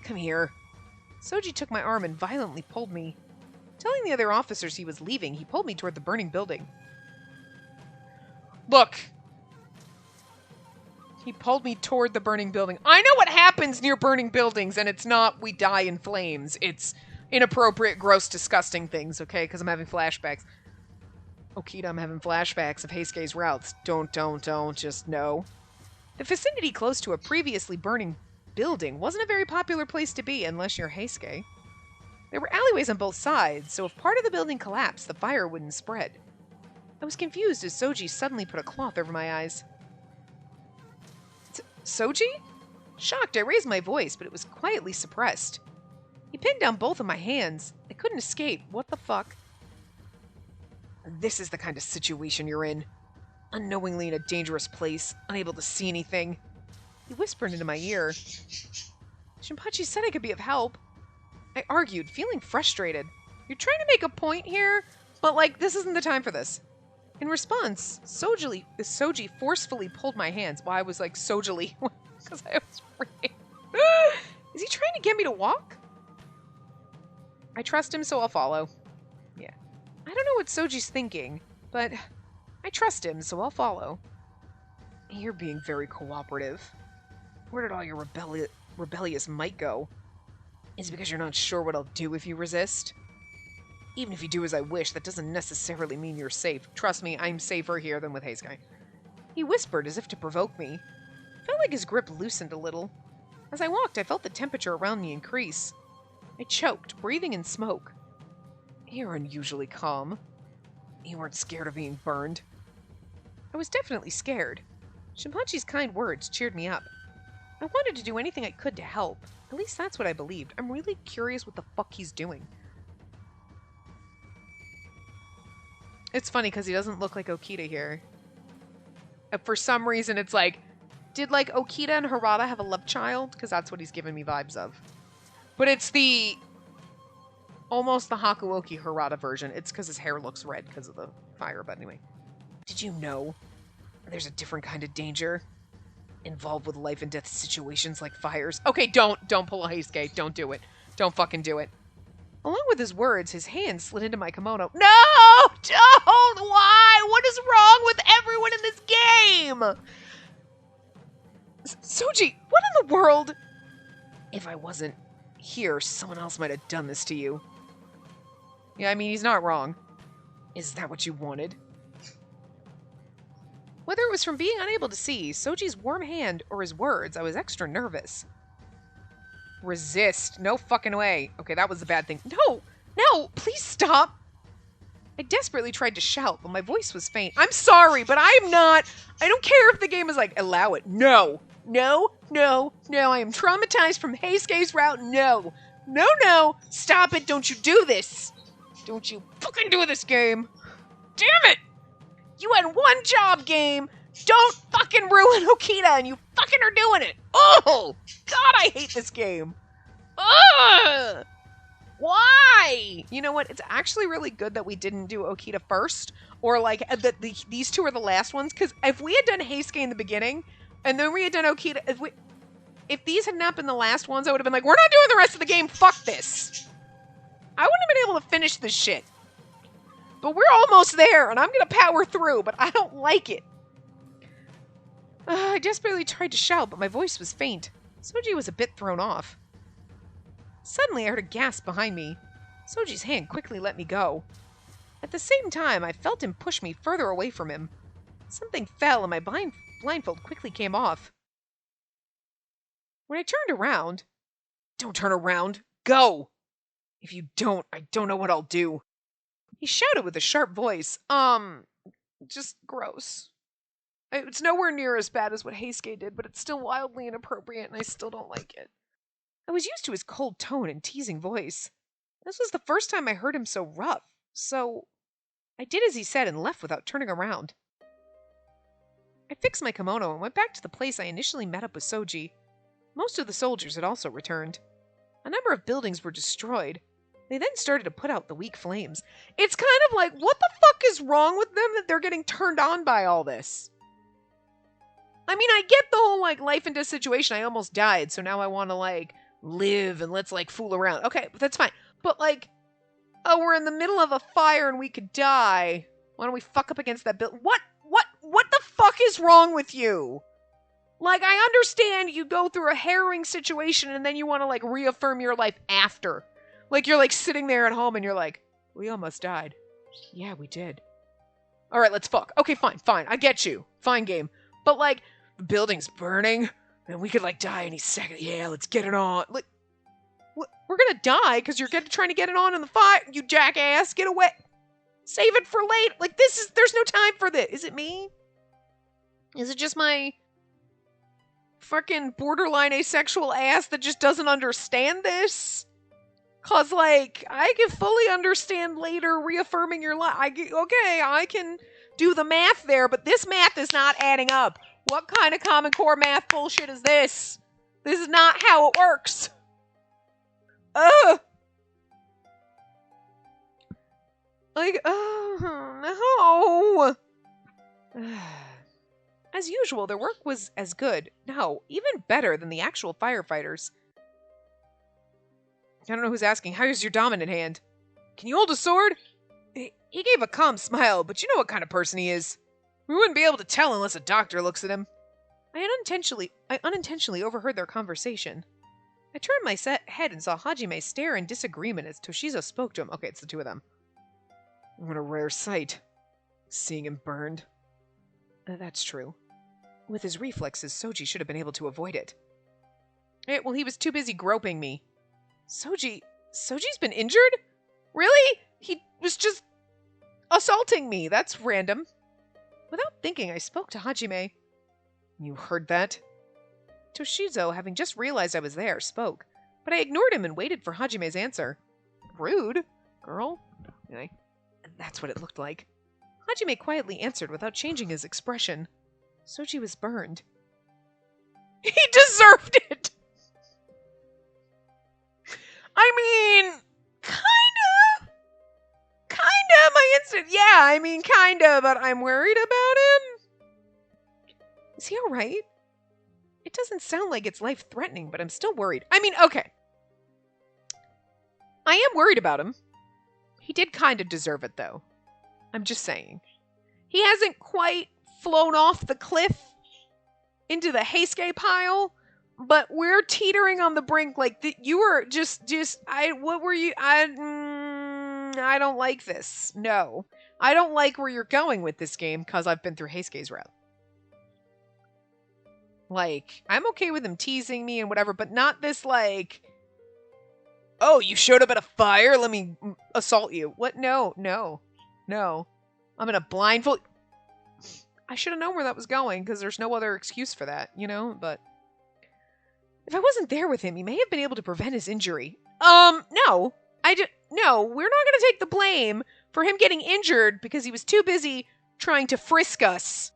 Come here. Soji took my arm and violently pulled me. Telling the other officers he was leaving, he pulled me toward the burning building. Look! He pulled me toward the burning building. I know what happens near burning buildings, and it's not we die in flames. It's inappropriate, gross, disgusting things, okay? Because I'm having flashbacks. Okita, I'm having flashbacks of Heisuke's routes. Don't, just no. The vicinity close to a previously burning building wasn't a very popular place to be unless you're Heisuke. There were alleyways on both sides, so if part of the building collapsed, the fire wouldn't spread. I was confused as Soji suddenly put a cloth over my eyes. Soji? Shocked, I raised my voice, but it was quietly suppressed. He pinned down both of my hands. I couldn't escape. What the fuck? This is the kind of situation you're in. Unknowingly in a dangerous place, unable to see anything. He whispered into my ear. Shinpachi said I could be of help. I argued, feeling frustrated. You're trying to make a point here, but like, this isn't the time for this. In response, Soji forcefully pulled my hands while I was like, Sojily, because I was freaking. Is he trying to get me to walk? I trust him, so I'll follow. Yeah. I don't know what Soji's thinking, but I trust him, so I'll follow. You're being very cooperative. Where did all your rebellious might go? Is it because you're not sure what I'll do if you resist? Even if you do as I wish, that doesn't necessarily mean you're safe. Trust me, I'm safer here than with Heisuke. He whispered as if to provoke me. I felt like his grip loosened a little. As I walked, I felt the temperature around me increase. I choked, breathing in smoke. You're unusually calm. You weren't scared of being burned. I was definitely scared. Shinpachi's kind words cheered me up. I wanted to do anything I could to help. At least that's what I believed. I'm really curious what the fuck he's doing. It's funny because he doesn't look like Okita here. For some reason, it's like, did like Okita and Harada have a love child? Because that's what he's giving me vibes of. But it's the almost the Hakuoki Harada version. It's because his hair looks red because of the fire. But anyway, did you know there's a different kind of danger involved with life and death situations like fires? Okay, don't pull a Heisuke. Don't do it. Don't fucking do it. Along with his words, his hand slid into my kimono. No! Don't! Why? What is wrong with everyone in this game? Soji, what in the world? If I wasn't here, someone else might have done this to you. Yeah, I mean, he's not wrong. Is that what you wanted? Whether it was from being unable to see, Soji's warm hand, or his words, I was extra nervous. Resist. No fucking way. Okay, that was a bad thing. No! No! Please stop! I desperately tried to shout, but my voice was faint. I'm sorry, but I'm not... I don't care if the game is like, allow it. No. No, no, no. I am traumatized from Heisuke's route. No. No, no. Stop it. Don't you do this. Don't you fucking do this, game. Damn it! You had one job, game. Don't fucking ruin Okita, and you fucking are doing it. Oh, God, I hate this game. Ugh! Why? You know what? It's actually really good that we didn't do Okita first, or like that these two are the last ones. Because if we had done Heisuke in the beginning, and then we had done Okita, if these had not been the last ones, I would have been like, we're not doing the rest of the game. Fuck this. I wouldn't have been able to finish this shit. But we're almost there, and I'm gonna power through. But I don't like it. I desperately tried to shout, but my voice was faint. Soji was a bit thrown off. Suddenly, I heard a gasp behind me. Soji's hand quickly let me go. At the same time, I felt him push me further away from him. Something fell, and my blindfold quickly came off. When I turned around... Don't turn around! Go! If you don't, I don't know what I'll do. He shouted with a sharp voice. Just gross. It's nowhere near as bad as what Heisuke did, but it's still wildly inappropriate, and I still don't like it. I was used to his cold tone and teasing voice. This was the first time I heard him so rough, so I did as he said and left without turning around. I fixed my kimono and went back to the place I initially met up with Soji. Most of the soldiers had also returned. A number of buildings were destroyed. They then started to put out the weak flames. It's kind of like, what the fuck is wrong with them that they're getting turned on by all this? I mean, I get the whole, like, life and death situation. I almost died, so now I want to, like, live and let's, like, fool around. Okay, that's fine. But, like, oh, we're in the middle of a fire and we could die. Why don't we fuck up against that building? What the fuck is wrong with you? Like, I understand you go through a harrowing situation and then you want to, like, reaffirm your life after. Like, you're, like, sitting there at home and you're like, we almost died. Yeah, we did. All right, let's fuck. Okay, fine. I get you. Fine game. But, like, the building's burning and we could, like, die any second. Yeah, let's get it on. Like, we're gonna die because you're trying to get it on in the fire, you jackass. Get away. Save it for late. Like, there's no time for this. Is it me? Is it just my fucking borderline asexual ass that just doesn't understand this? Cause, like, I can fully understand later reaffirming your life. Okay, I can do the math there, but this math is not adding up. What kind of Common Core math bullshit is this? This is not how it works. Ugh. Like, oh, no. As usual, their work was as good, no, even better than the actual firefighters. I don't know who's asking, how's your dominant hand? Can you hold a sword? He gave a calm smile, but you know what kind of person he is. We wouldn't be able to tell unless a doctor looks at him. I unintentionally overheard their conversation. I turned my head and saw Hajime stare in disagreement as Toshizo spoke to him. Okay, it's the two of them. What a rare sight, seeing him burned. That's true. With his reflexes, Soji should have been able to avoid it. Well, he was too busy groping me. Soji's been injured? Really? He was just assaulting me. That's random. Without thinking, I spoke to Hajime. You heard that? Toshizo, having just realized I was there, spoke, but I ignored him and waited for Hajime's answer. Rude, girl. Anyway, that's what it looked like. Hajime quietly answered without changing his expression. Soji was burned. He deserved it! I mean, kinda, my instant, yeah, I mean, kinda, but I'm worried about him. Is he alright? It doesn't sound like it's life-threatening, but I'm still worried. I mean, okay. I am worried about him. He did kind of deserve it, though. I'm just saying. He hasn't quite flown off the cliff into the Heisuke pile, but we're teetering on the brink. Like, you were what were you? I don't like this. No. I don't like where you're going with this game, because I've been through Heisuke's route. Like, I'm okay with him teasing me and whatever, but not this, like, oh, you showed up at a fire? Let me assault you. What? No. I'm gonna blindfold. I should have known where that was going, because there's no other excuse for that, you know? But if I wasn't there with him, he may have been able to prevent his injury. No. No, we're not gonna take the blame for him getting injured because he was too busy trying to frisk us.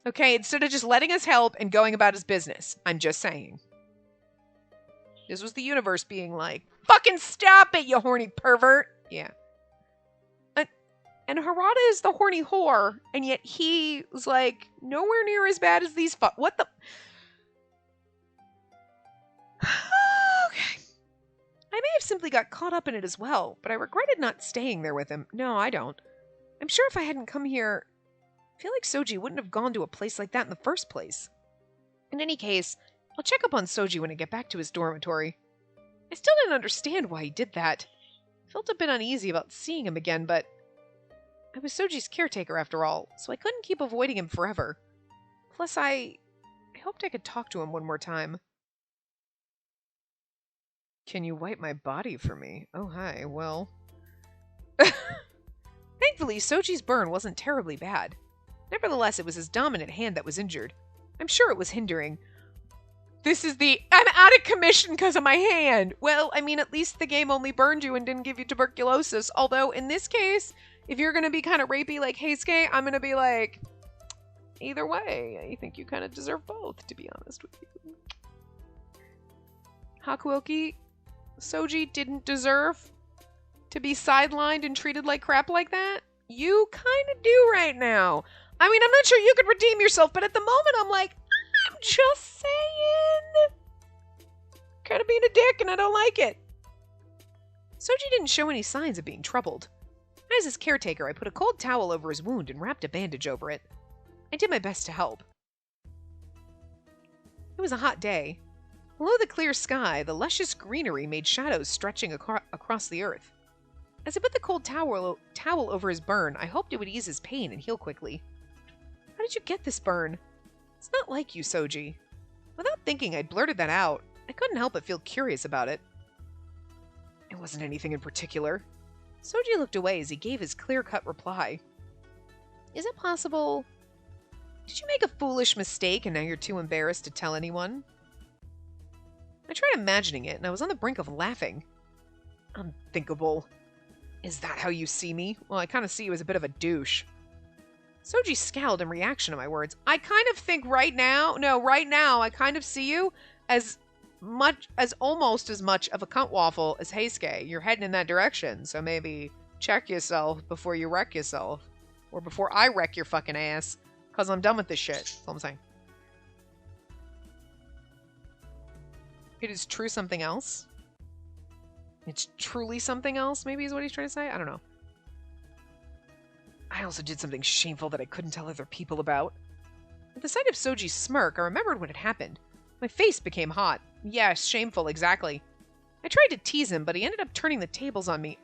Okay, instead of just letting us help and going about his business. I'm just saying. This was the universe being like, fucking stop it, you horny pervert. Yeah. And Harada is the horny whore, and yet he was like, nowhere near as bad as these what the... Okay. I may have simply got caught up in it as well, but I regretted not staying there with him. No, I don't. I'm sure if I hadn't come here, I feel like Soji wouldn't have gone to a place like that in the first place. In any case, I'll check up on Soji when I get back to his dormitory. I still didn't understand why he did that. I felt a bit uneasy about seeing him again, but I was Soji's caretaker after all, so I couldn't keep avoiding him forever. Plus, I hoped I could talk to him one more time. Can you wipe my body for me? Oh, hi, well... Thankfully, Soji's burn wasn't terribly bad. Nevertheless, it was his dominant hand that was injured. I'm sure it was hindering. I'm out of commission because of my hand! Well, I mean, at least the game only burned you and didn't give you tuberculosis. Although, in this case, if you're going to be kind of rapey like Heisuke, I'm going to be like, either way, I think you kind of deserve both, to be honest with you. Hakuoki, Soji didn't deserve to be sidelined and treated like crap like that. You kind of do right now. I mean, I'm not sure you could redeem yourself, but at the moment, I'm like, I'm just saying. Kind of being a dick, and I don't like it. Soji didn't show any signs of being troubled. As his caretaker, I put a cold towel over his wound and wrapped a bandage over it. I did my best to help. It was a hot day. Below the clear sky, the luscious greenery made shadows stretching across the earth. As I put the cold towel over his burn, I hoped it would ease his pain and heal quickly. How did you get this burn? It's not like you, Soji. Without thinking, I blurted that out. I couldn't help but feel curious about it. It wasn't anything in particular. Soji looked away as he gave his clear-cut reply. Is it possible... Did you make a foolish mistake and now you're too embarrassed to tell anyone? I tried imagining it, and I was on the brink of laughing. Unthinkable. Is that how you see me? Well, I kind of see you as a bit of a douche. Soji scowled in reaction to my words. I kind of think right now, I kind of see you as almost as much of a cunt waffle as Heisuke. You're heading in that direction, so maybe check yourself before you wreck yourself. Or before I wreck your fucking ass, because I'm done with this shit. That's all I'm saying. It is true something else? It's truly something else, maybe is what he's trying to say? I don't know. I also did something shameful that I couldn't tell other people about. At the sight of Soji's smirk, I remembered what had happened. My face became hot. Yes, shameful, exactly. I tried to tease him, but he ended up turning the tables on me.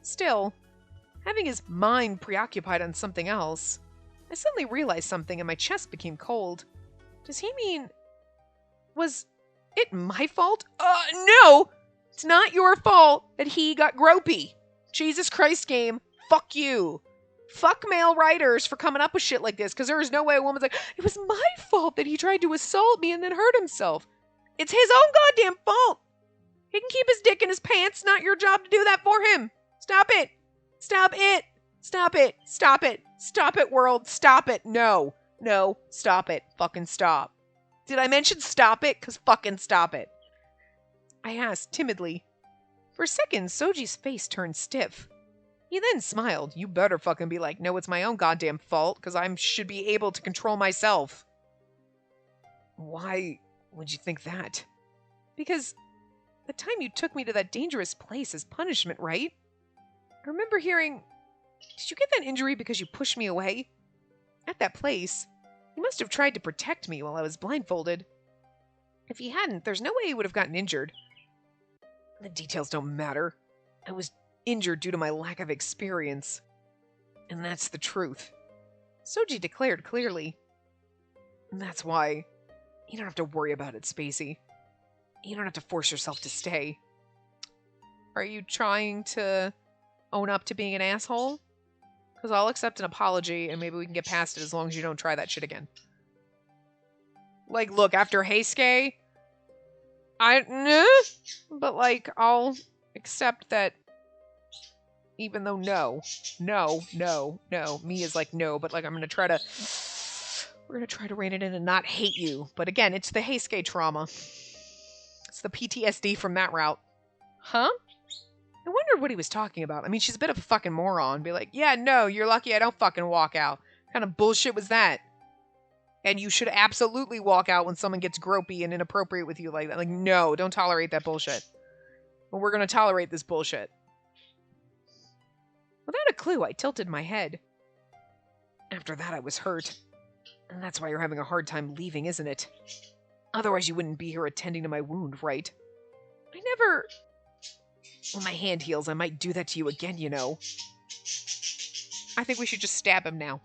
Still, having his mind preoccupied on something else, I suddenly realized something and my chest became cold. Does he mean... Was it my fault? No! It's not your fault that he got gropey. Jesus Christ, game. Fuck you. Fuck male writers for coming up with shit like this, because there is no way a woman's like, it was my fault that he tried to assault me and then hurt himself. It's his own goddamn fault. He can keep his dick in his pants. Not your job to do that for him. Stop it. Stop it. Stop it. Stop it. Stop it, world. Stop it. No. No. Stop it. Fucking stop. Did I mention stop it? Because fucking stop it. I asked timidly. For a second, Soji's face turned stiff. He then smiled. You better fucking be like, no, it's my own goddamn fault, because I should be able to control myself. Why would you think that? Because the time you took me to that dangerous place is punishment, right? I remember hearing, did you get that injury because you pushed me away? At that place, he must have tried to protect me while I was blindfolded. If he hadn't, there's no way he would have gotten injured. The details don't matter. I was injured due to my lack of experience. And that's the truth. Soji declared clearly. And that's why you don't have to worry about it, Spacey. You don't have to force yourself to stay. Are you trying to own up to being an asshole? Because I'll accept an apology and maybe we can get past it as long as you don't try that shit again. Like, look, after Heisuke, but like, I'll accept that even though no, me is like no, but like we're gonna try to rein it in and not hate you. But again, it's the Heisuke trauma. It's the PTSD from that route. Huh? I wondered what he was talking about. I mean, she's a bit of a fucking moron. Be like, yeah, no, you're lucky I don't fucking walk out. What kind of bullshit was that? And you should absolutely walk out when someone gets gropey and inappropriate with you like that. Like, no, don't tolerate that bullshit. But we're gonna tolerate this bullshit. Without a clue, I tilted my head. After that, I was hurt. And that's why you're having a hard time leaving, isn't it? Otherwise, you wouldn't be here attending to my wound, right? I never... When my hand heals, I might do that to you again, you know. I think we should just stab him now.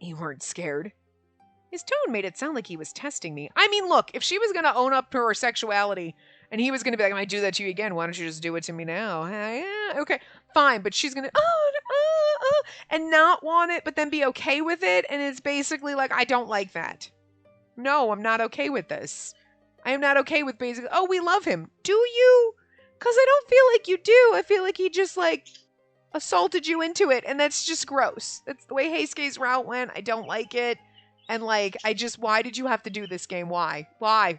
You weren't scared. His tone made it sound like he was testing me. I mean, look, if she was going to own up to her sexuality, and he was going to be like, I might do that to you again, why don't you just do it to me now? Yeah, okay, fine, but she's going to, and not want it, but then be okay with it, and it's basically like, I don't like that. No, I'm not okay with this. I am not okay with basically, oh, we love him. Do you? Because I don't feel like you do. I feel like he just, like, assaulted you into it, and that's just gross. That's the way Heisuke's route went. I don't like it. And, like, why did you have to do this game? Why? Why?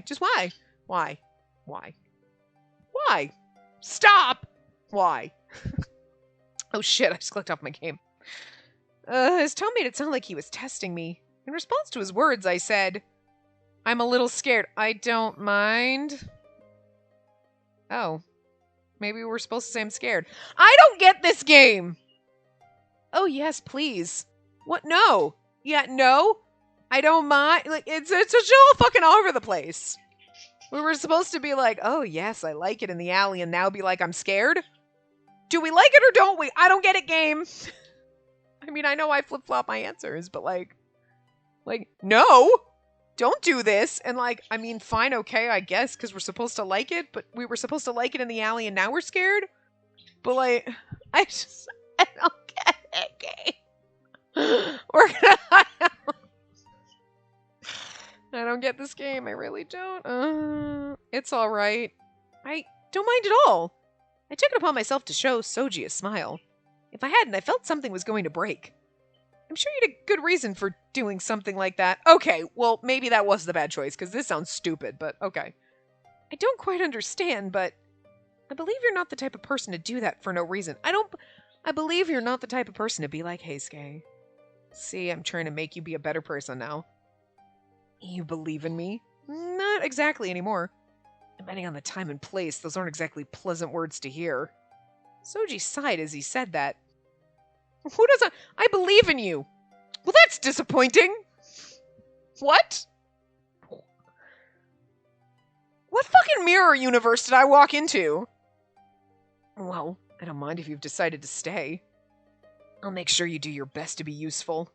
Just why? Why? Why? Stop! Why? Oh, shit, I just clicked off my game. His tone made it sound like he was testing me. In response to his words, I said, I'm a little scared. I don't mind. Oh. Maybe we're supposed to say I'm scared. I don't get this game! Oh, yes, please. What? No. Yeah, no. I don't mind. Like, it's just all fucking all over the place. We were supposed to be like, oh, yes, I like it in the alley, and now be like, I'm scared? Do we like it or don't we? I don't get it, game. I mean, I know I flip-flop my answers, but like, no, don't do this. And like, I mean, fine, okay, I guess, because we're supposed to like it, but we were supposed to like it in the alley, and now we're scared? But like, I don't get it, game. We're gonna... I don't get this game. I really don't. It's alright. I don't mind at all. I took it upon myself to show Soji a smile. If I hadn't, I felt something was going to break. I'm sure you had a good reason for doing something like that. Okay, well, maybe that was the bad choice, because this sounds stupid, but okay. I don't quite understand, but I believe you're not the type of person to do that for no reason. I believe you're not the type of person to be like, Heisuke. See, I'm trying to make you be a better person now. You believe in me? Not exactly anymore. Depending on the time and place, those aren't exactly pleasant words to hear. Soji sighed as he said that. Who doesn't? I believe in you. Well, that's disappointing. What? What fucking mirror universe did I walk into? Well, I don't mind if you've decided to stay. I'll make sure you do your best to be useful.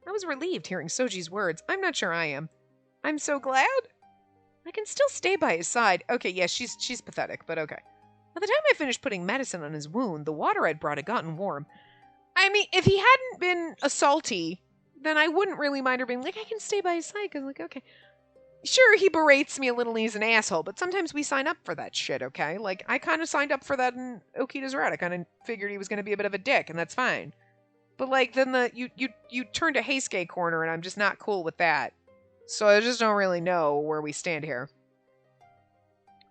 I was relieved hearing Soji's words. I'm not sure I am. I'm so glad. I can still stay by his side. Okay, yeah, she's pathetic, but okay. By the time I finished putting medicine on his wound, the water I'd brought had gotten warm. I mean, if he hadn't been a salty, then I wouldn't really mind her being like, I can stay by his side, because, like, okay. Sure, he berates me a little and he's an asshole, but sometimes we sign up for that shit, okay? Like, I kind of signed up for that in Okita's Red. I kind of figured he was going to be a bit of a dick, and that's fine. But, like, then you turned to Heisuke corner, and I'm just not cool with that. So I just don't really know where we stand here.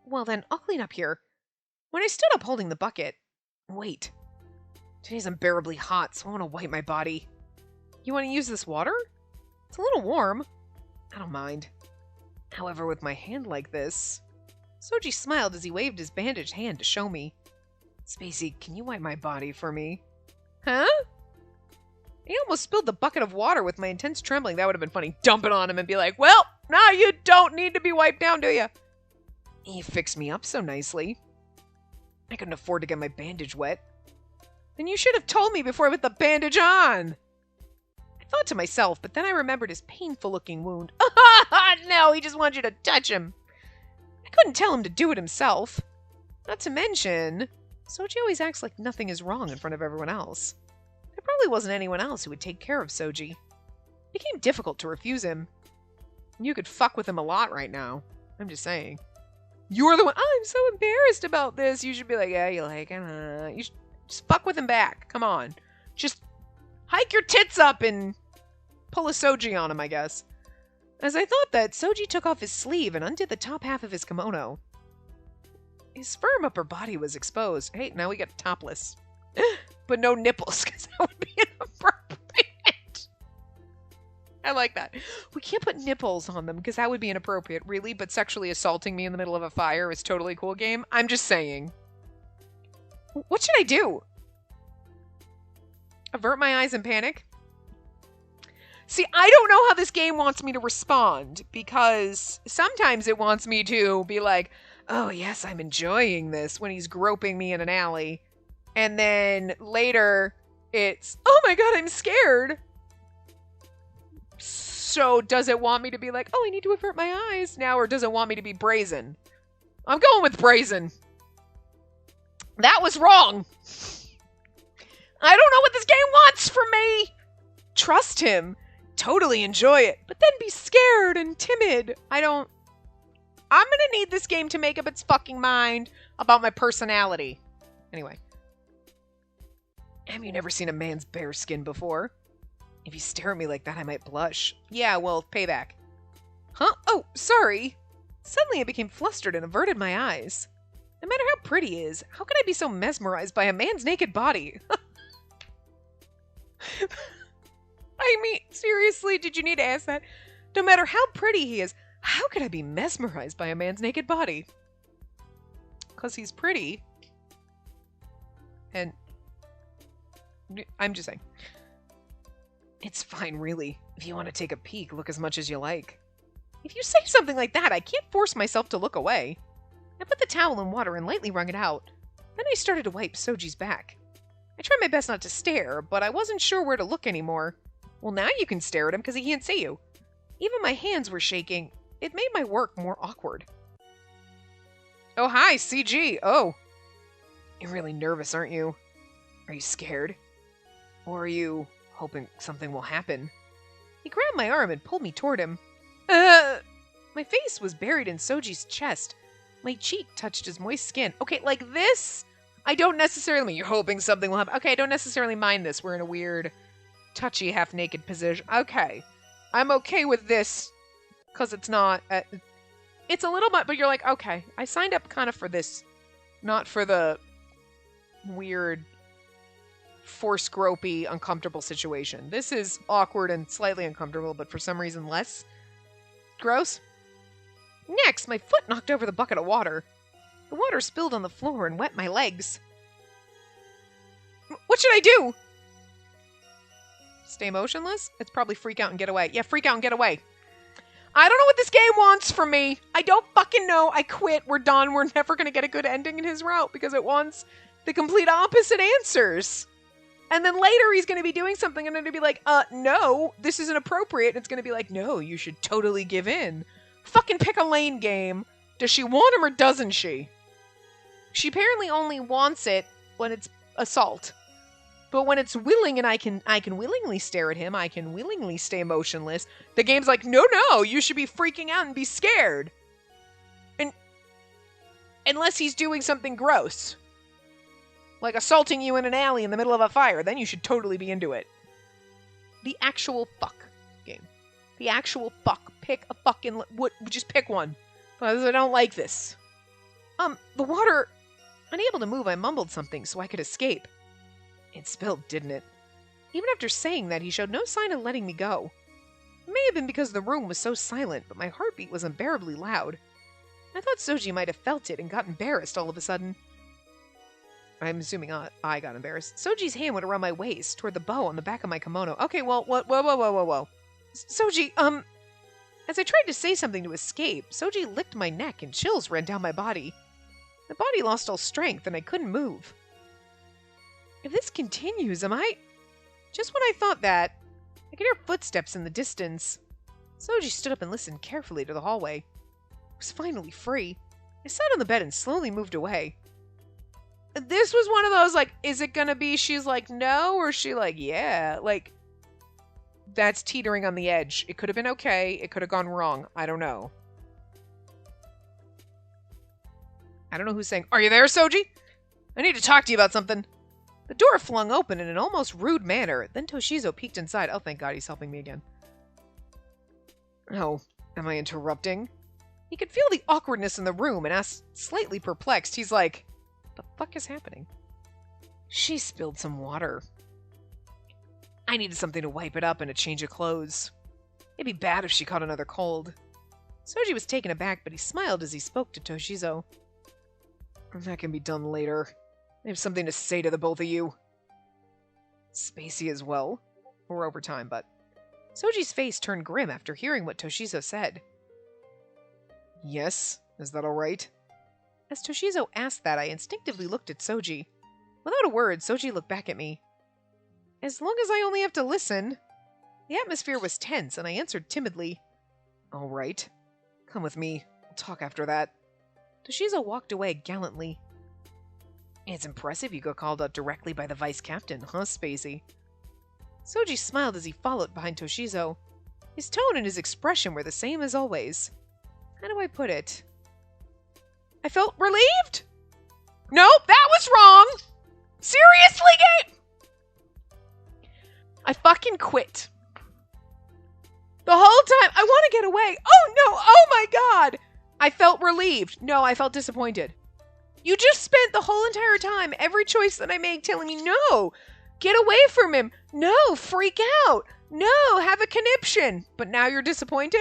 Well then, I'll clean up here. When I stood up holding the bucket... Wait. Today's unbearably hot, so I want to wipe my body. You want to use this water? It's a little warm. I don't mind. However, with my hand like this... Soji smiled as he waved his bandaged hand to show me. Spacey, can you wipe my body for me? Huh? He almost spilled the bucket of water with my intense trembling. That would have been funny. Dump it on him and be like, well, now you don't need to be wiped down, do you? He fixed me up so nicely. I couldn't afford to get my bandage wet. Then you should have told me before I put the bandage on. I thought to myself, but then I remembered his painful-looking wound. No, he just wants you to touch him. I couldn't tell him to do it himself. Not to mention, Soji always acts like nothing is wrong in front of everyone else. There probably wasn't anyone else who would take care of Soji. It became difficult to refuse him. You could fuck with him a lot right now. I'm just saying. You're the one. Oh, I'm so embarrassed about this. You should be like, yeah, you like him. You should just fuck with him back. Come on. Just hike your tits up and pull a Soji on him, I guess. As I thought that, Soji took off his sleeve and undid the top half of his kimono. His firm upper body was exposed. Hey, now we got topless. But no nipples, because that would be inappropriate. I like that. We can't put nipples on them, because that would be inappropriate, really, but sexually assaulting me in the middle of a fire is totally cool game. I'm just saying. What should I do? Avert my eyes and panic? See, I don't know how this game wants me to respond, because sometimes it wants me to be like, oh yes, I'm enjoying this, when he's groping me in an alley. And then later, it's, oh my god, I'm scared. So does it want me to be like, oh, I need to avert my eyes now, or does it want me to be brazen? I'm going with brazen. That was wrong. I don't know what this game wants from me. Trust him. Totally enjoy it. But then be scared and timid. I'm gonna need this game to make up its fucking mind about my personality. Anyway. Have you never seen a man's bare skin before? If you stare at me like that, I might blush. Yeah, well, payback. Huh? Oh, sorry. Suddenly I became flustered and averted my eyes. No matter how pretty he is, how could I be so mesmerized by a man's naked body? I mean, seriously, did you need to ask that? No matter how pretty he is, how could I be mesmerized by a man's naked body? Because he's pretty. And I'm just saying. It's fine, really. If you want to take a peek, look as much as you like. If you say something like that, I can't force myself to look away. I put the towel in water and lightly wrung it out. Then I started to wipe Soji's back. I tried my best not to stare, but I wasn't sure where to look anymore. Well, now you can stare at him because he can't see you. Even my hands were shaking. It made my work more awkward. Oh, hi, CG. Oh. You're really nervous, aren't you? Are you scared? Or are you hoping something will happen? He grabbed my arm and pulled me toward him. My face was buried in Soji's chest. My cheek touched his moist skin. Okay, like this, I don't necessarily mean you're hoping something will happen. Okay, I don't necessarily mind this. We're in a weird, touchy, half-naked position. Okay. I'm okay with this, because it's not... it's a little bit, but you're like, okay, I signed up kind of for this, not for the weird, force-gropey, uncomfortable situation. This is awkward and slightly uncomfortable, but for some reason less gross. Next, my foot knocked over the bucket of water. The water spilled on the floor and wet my legs. What should I do? Stay motionless? It's probably freak out and get away. Yeah, freak out and get away. I don't know what this game wants from me. I don't fucking know. I quit. We're done. We're never going to get a good ending in his route because it wants the complete opposite answers. And then later he's going to be doing something and I'm going to be like, no, this isn't appropriate. And it's going to be like, no, you should totally give in. Fucking pick a lane, game. Does she want him or doesn't she? She apparently only wants it when it's assault. But when it's willing and I can willingly stare at him, I can willingly stay motionless, the game's like, no, you should be freaking out and be scared. And unless he's doing something gross. Like assaulting you in an alley in the middle of a fire, then you should totally be into it. The actual fuck game. The actual fuck. Pick a fucking... just pick one. Because I don't like this. The water... Unable to move, I mumbled something so I could escape. It spilled, didn't it? Even after saying that, he showed no sign of letting me go. It may have been because the room was so silent, but my heartbeat was unbearably loud. I thought Soji might have felt it and got embarrassed all of a sudden. I'm assuming I got embarrassed. Soji's hand went around my waist, toward the bow on the back of my kimono. Okay, well, whoa. Soji, as I tried to say something to escape, Soji licked my neck and chills ran down my body. My body lost all strength and I couldn't move. If this continues, am I... Just when I thought that, I could hear footsteps in the distance. Soji stood up and listened carefully to the hallway. I was finally free. I sat on the bed and slowly moved away. This was one of those, like, is it gonna be she's like, no, or is she like, yeah? Like, that's teetering on the edge. It could have been okay. It could have gone wrong. I don't know. I don't know who's saying, are you there, Soji? I need to talk to you about something. The door flung open in an almost rude manner. Then Toshizo peeked inside. Oh, thank God, he's helping me again. Oh, am I interrupting? He could feel the awkwardness in the room and asked, slightly perplexed. He's like, the fuck is happening? She spilled some water. I needed something to wipe it up and a change of clothes. It'd be bad if she caught another cold. Soji was taken aback, but he smiled as he spoke to Toshizo. That can be done later. I have something to say to the both of you. Spacey as well. We're over time, but... Soji's face turned grim after hearing what Toshizo said. Yes? Is that alright? As Toshizo asked that, I instinctively looked at Soji. Without a word, Soji looked back at me. As long as I only have to listen. The atmosphere was tense, and I answered timidly. Alright. Come with me. We'll talk after that. Toshizo walked away gallantly. It's impressive you got called out directly by the vice captain, huh, Spacey? Soji smiled as he followed behind Toshizo. His tone and his expression were the same as always. How do I put it? I felt relieved? Nope, that was wrong! Seriously, game? I fucking quit. The whole time, I want to get away. Oh no, oh my God! I felt relieved. No, I felt disappointed. You just spent the whole entire time, every choice that I make, telling me, no, get away from him. No, freak out. No, have a conniption. But now you're disappointed?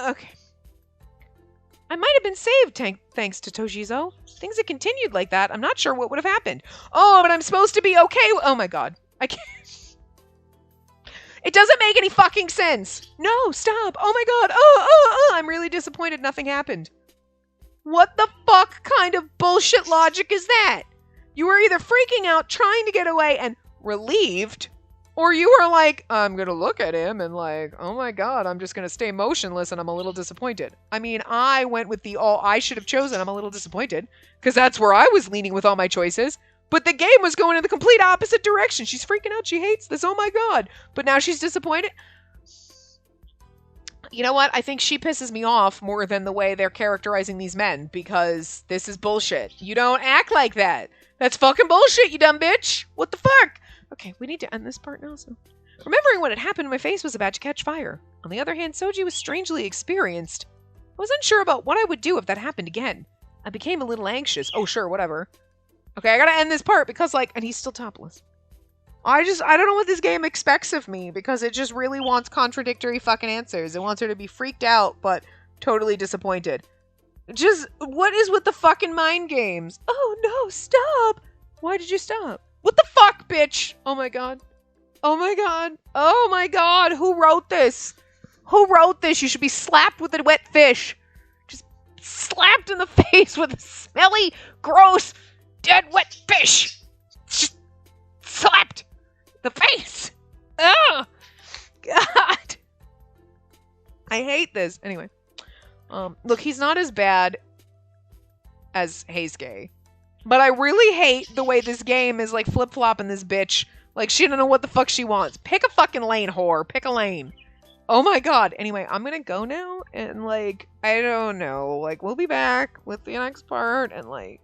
Okay. I might have been saved thanks to Toshizo. Things had continued like that. I'm not sure what would have happened. Oh, but I'm supposed to be okay. Oh my God. I can't. It doesn't make any fucking sense. No, stop. Oh my God. I'm really disappointed nothing happened. What the fuck kind of bullshit logic is that? You were either freaking out, trying to get away, and relieved, or you were like, I'm gonna look at him and like, oh my God, I'm just gonna stay motionless and I'm a little disappointed. I mean, I went with the all I should have chosen. I'm a little disappointed because that's where I was leaning with all my choices. But the game was going in the complete opposite direction. She's freaking out. She hates this. Oh my God. But now she's disappointed. You know what? I think she pisses me off more than the way they're characterizing these men, because this is bullshit. You don't act like that. That's fucking bullshit, you dumb bitch. What the fuck? Okay, we need to end this part now. So, remembering what had happened, my face was about to catch fire. On the other hand, Soji was strangely experienced. I was unsure about what I would do if that happened again. I became a little anxious. Oh, sure, whatever. Okay, I gotta end this part because, like, and he's still topless. I don't know what this game expects of me because it just really wants contradictory fucking answers. It wants her to be freaked out, but totally disappointed. Just, what is with the fucking mind games? Oh no, stop! Why did you stop? What the fuck, bitch? Oh my God. Oh my God. Oh my God, who wrote this? Who wrote this? You should be slapped with a wet fish. Just slapped in the face with a smelly, gross, dead wet fish. Just slapped the face. Oh, God. I hate this. Anyway. Look, he's not as bad as Heisuke. But I really hate the way this game is, like, flip-flopping this bitch. Like, she don't know what the fuck she wants. Pick a fucking lane, whore. Pick a lane. Oh my god. Anyway, I'm gonna go now, and, like, I don't know. Like, we'll be back with the next part, and, like...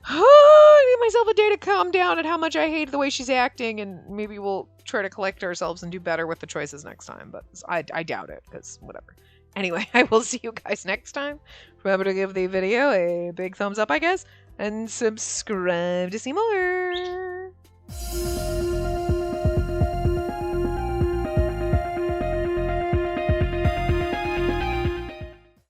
I need myself a day to calm down at how much I hate the way she's acting, and maybe we'll try to collect ourselves and do better with the choices next time, but I doubt it, because whatever. Anyway, I will see you guys next time. Remember to give the video a big thumbs up, I guess, and subscribe to see more.